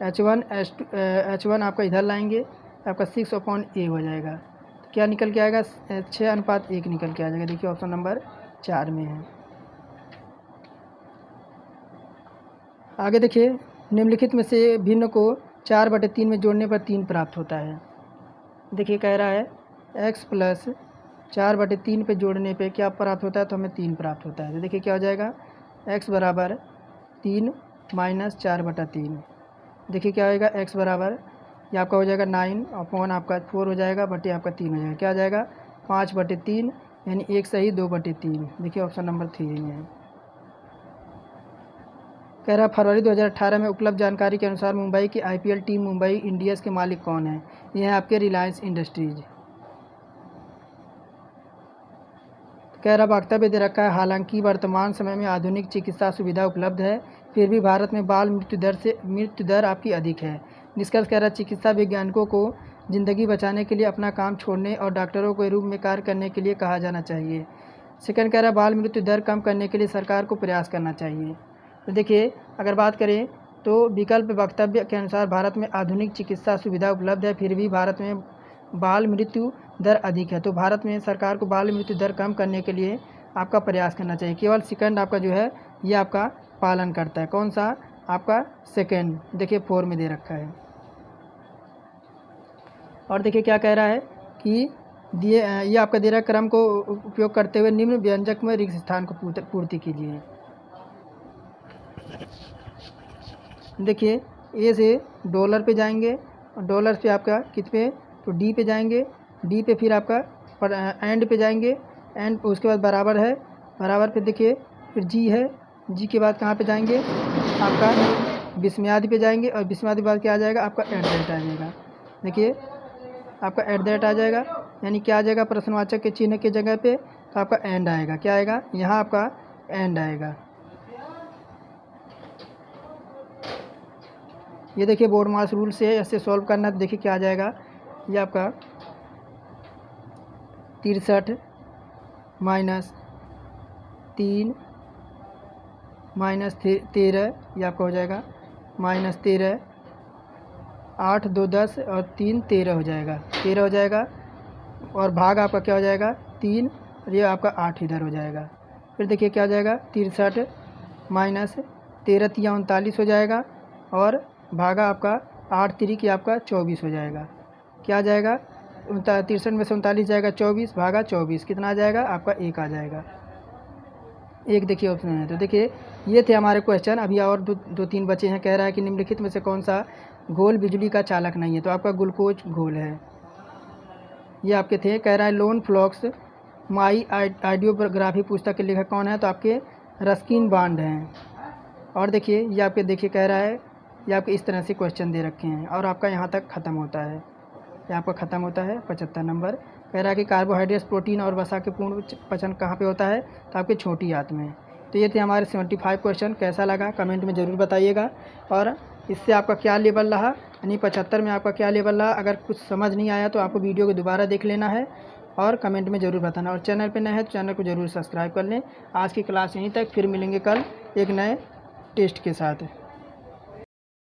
h1 आपका इधर लाएंगे आपका 6/a हो जाएगा। तो क्या निकल के आएगा, 6:1 निकल के आ जाएगा। देखिए ऑप्शन नंबर 4 में है। आगे देखिए निम्नलिखित में से भिन्न को 4/3 में जोड़ने पर 3 प्राप्त होता है। देखिए कह रहा है x प्लस 4/3 पे जोड़ने पे क्या प्राप्त होता है, तो हमें 3 प्राप्त होता है। तो देखिए क्या हो जाएगा, x बराबर 3 माइनस 4/3। देखिए क्या होएगा, x बराबर ये आपका हो जाएगा 9 अपॉन आपका 4 हो जाएगा बटे आपका 3 हो जाएगा। क्या आ जाएगा, 5/3 यानी 1 सही 2/3। देखिए ऑप्शन नंबर 3 में है। कह रहा फरवरी 2018 में उपलब्ध जानकारी के अनुसार मुंबई की IPL टीम मुंबई इंडियंस के मालिक कौन है। ये है आपके रिलायंस इंडस्ट्रीज। कह रहा वक्तव्य दे रखा है हालांकि वर्तमान समय में आधुनिक चिकित्सा सुविधा उपलब्ध है फिर भी भारत में बाल मृत्यु दर आपकी अधिक है। निष्कर्ष कह रहा चिकित्सा वैज्ञानिकों को ज़िंदगी बचाने के लिए अपना काम छोड़ने और डॉक्टरों के रूप में कार्य करने के लिए कहा जाना चाहिए। सेकंड कह रहा बाल मृत्यु दर कम करने के लिए सरकार को प्रयास करना चाहिए। तो देखिए अगर बात करें तो विकल्प वक्तव्य के अनुसार भारत में आधुनिक चिकित्सा सुविधा उपलब्ध है फिर भी भारत में बाल मृत्यु दर अधिक है। तो भारत में सरकार को बाल मृत्यु दर कम करने के लिए आपका प्रयास करना चाहिए। केवल सेकंड आपका जो है ये आपका पालन करता है। कौन सा, आपका सेकंड। देखिए 4 में दे रखा है। और देखिए क्या कह रहा है कि दिए ये आपका दे रहा क्रम को उपयोग करते हुए निम्न व्यंजक में रिक्त स्थान को पूर्ति कीजिए। देखिए ए से डॉलर पे जाएंगे और डॉलर पे आपका कित पे, तो डी पे जाएंगे डी पे फिर आपका एंड पे जाएंगे, एंड उसके बाद बराबर है, बराबर पे देखिए फिर जी है, जी के बाद कहाँ पे जाएंगे आपका बिस्मियादी पे जाएंगे, और बिस्मियादी के बाद क्या आ जाएगा आपका एट द रेट आ जाएगा। देखिए आपका एट द रेट आ जाएगा, यानी क्या आ जाएगा प्रश्नवाचक के चिन्ह की जगह पे, तो आपका एंड आएगा। क्या आएगा यहाँ आपका एंड आएगा। ये देखिए बोर्ड मास रूल से ऐसे सॉल्व करना, तो देखिए क्या आ जाएगा, ये आपका 63 माइनस 3 माइनस 13, ये आपका हो जाएगा -13, 8 2 10 और 3 13 हो जाएगा, 13 हो जाएगा, और भाग आपका क्या हो जाएगा 3, और ये आपका 8 इधर हो जाएगा। फिर देखिए क्या हो जाएगा 63 माइनस 13 3 39 हो जाएगा, और भागा आपका 8 3 की आपका 24 हो जाएगा। क्या आ जाएगा 63 में से 39 जाएगा 24, भागा 24 कितना आ जाएगा आपका 1 आ जाएगा। एक देखिए ऑप्शन है। तो देखिए ये थे हमारे क्वेश्चन। अभी और दो तीन बचे हैं। कह रहा है कि निम्नलिखित में से कौन सा घोल बिजली का चालक नहीं है, तो आपका ग्लूकोज घोल है। ये आपके थे। कह रहा है लोन फ्लॉक्स माई आइडियोग्राफी पुस्तक के लेखक कौन है, तो आपके रस्किन बॉन्ड हैं। और देखिए ये आपके देखिए कह रहा है ये आपके इस तरह से क्वेश्चन दे रखे हैं, और आपका यहाँ तक ख़त्म होता है, ये आपका ख़त्म होता है 75 नंबर। कह रहा है कि कार्बोहाइड्रेट्स प्रोटीन और वसा के पूर्ण पचन कहाँ पे होता है, तो आपके छोटी आंत में। तो ये थे हमारे 75 क्वेश्चन। कैसा लगा कमेंट में ज़रूर बताइएगा, और इससे आपका क्या लेवल रहा, यानी 75 में आपका क्या लेवल रहा। अगर कुछ समझ नहीं आया तो आपको वीडियो को दोबारा देख लेना है, और कमेंट में ज़रूर बताना। और चैनल पर नए हैं तो चैनल को ज़रूर सब्सक्राइब कर लें। आज की क्लास यहीं तक, फिर मिलेंगे कल एक नए टेस्ट के साथ।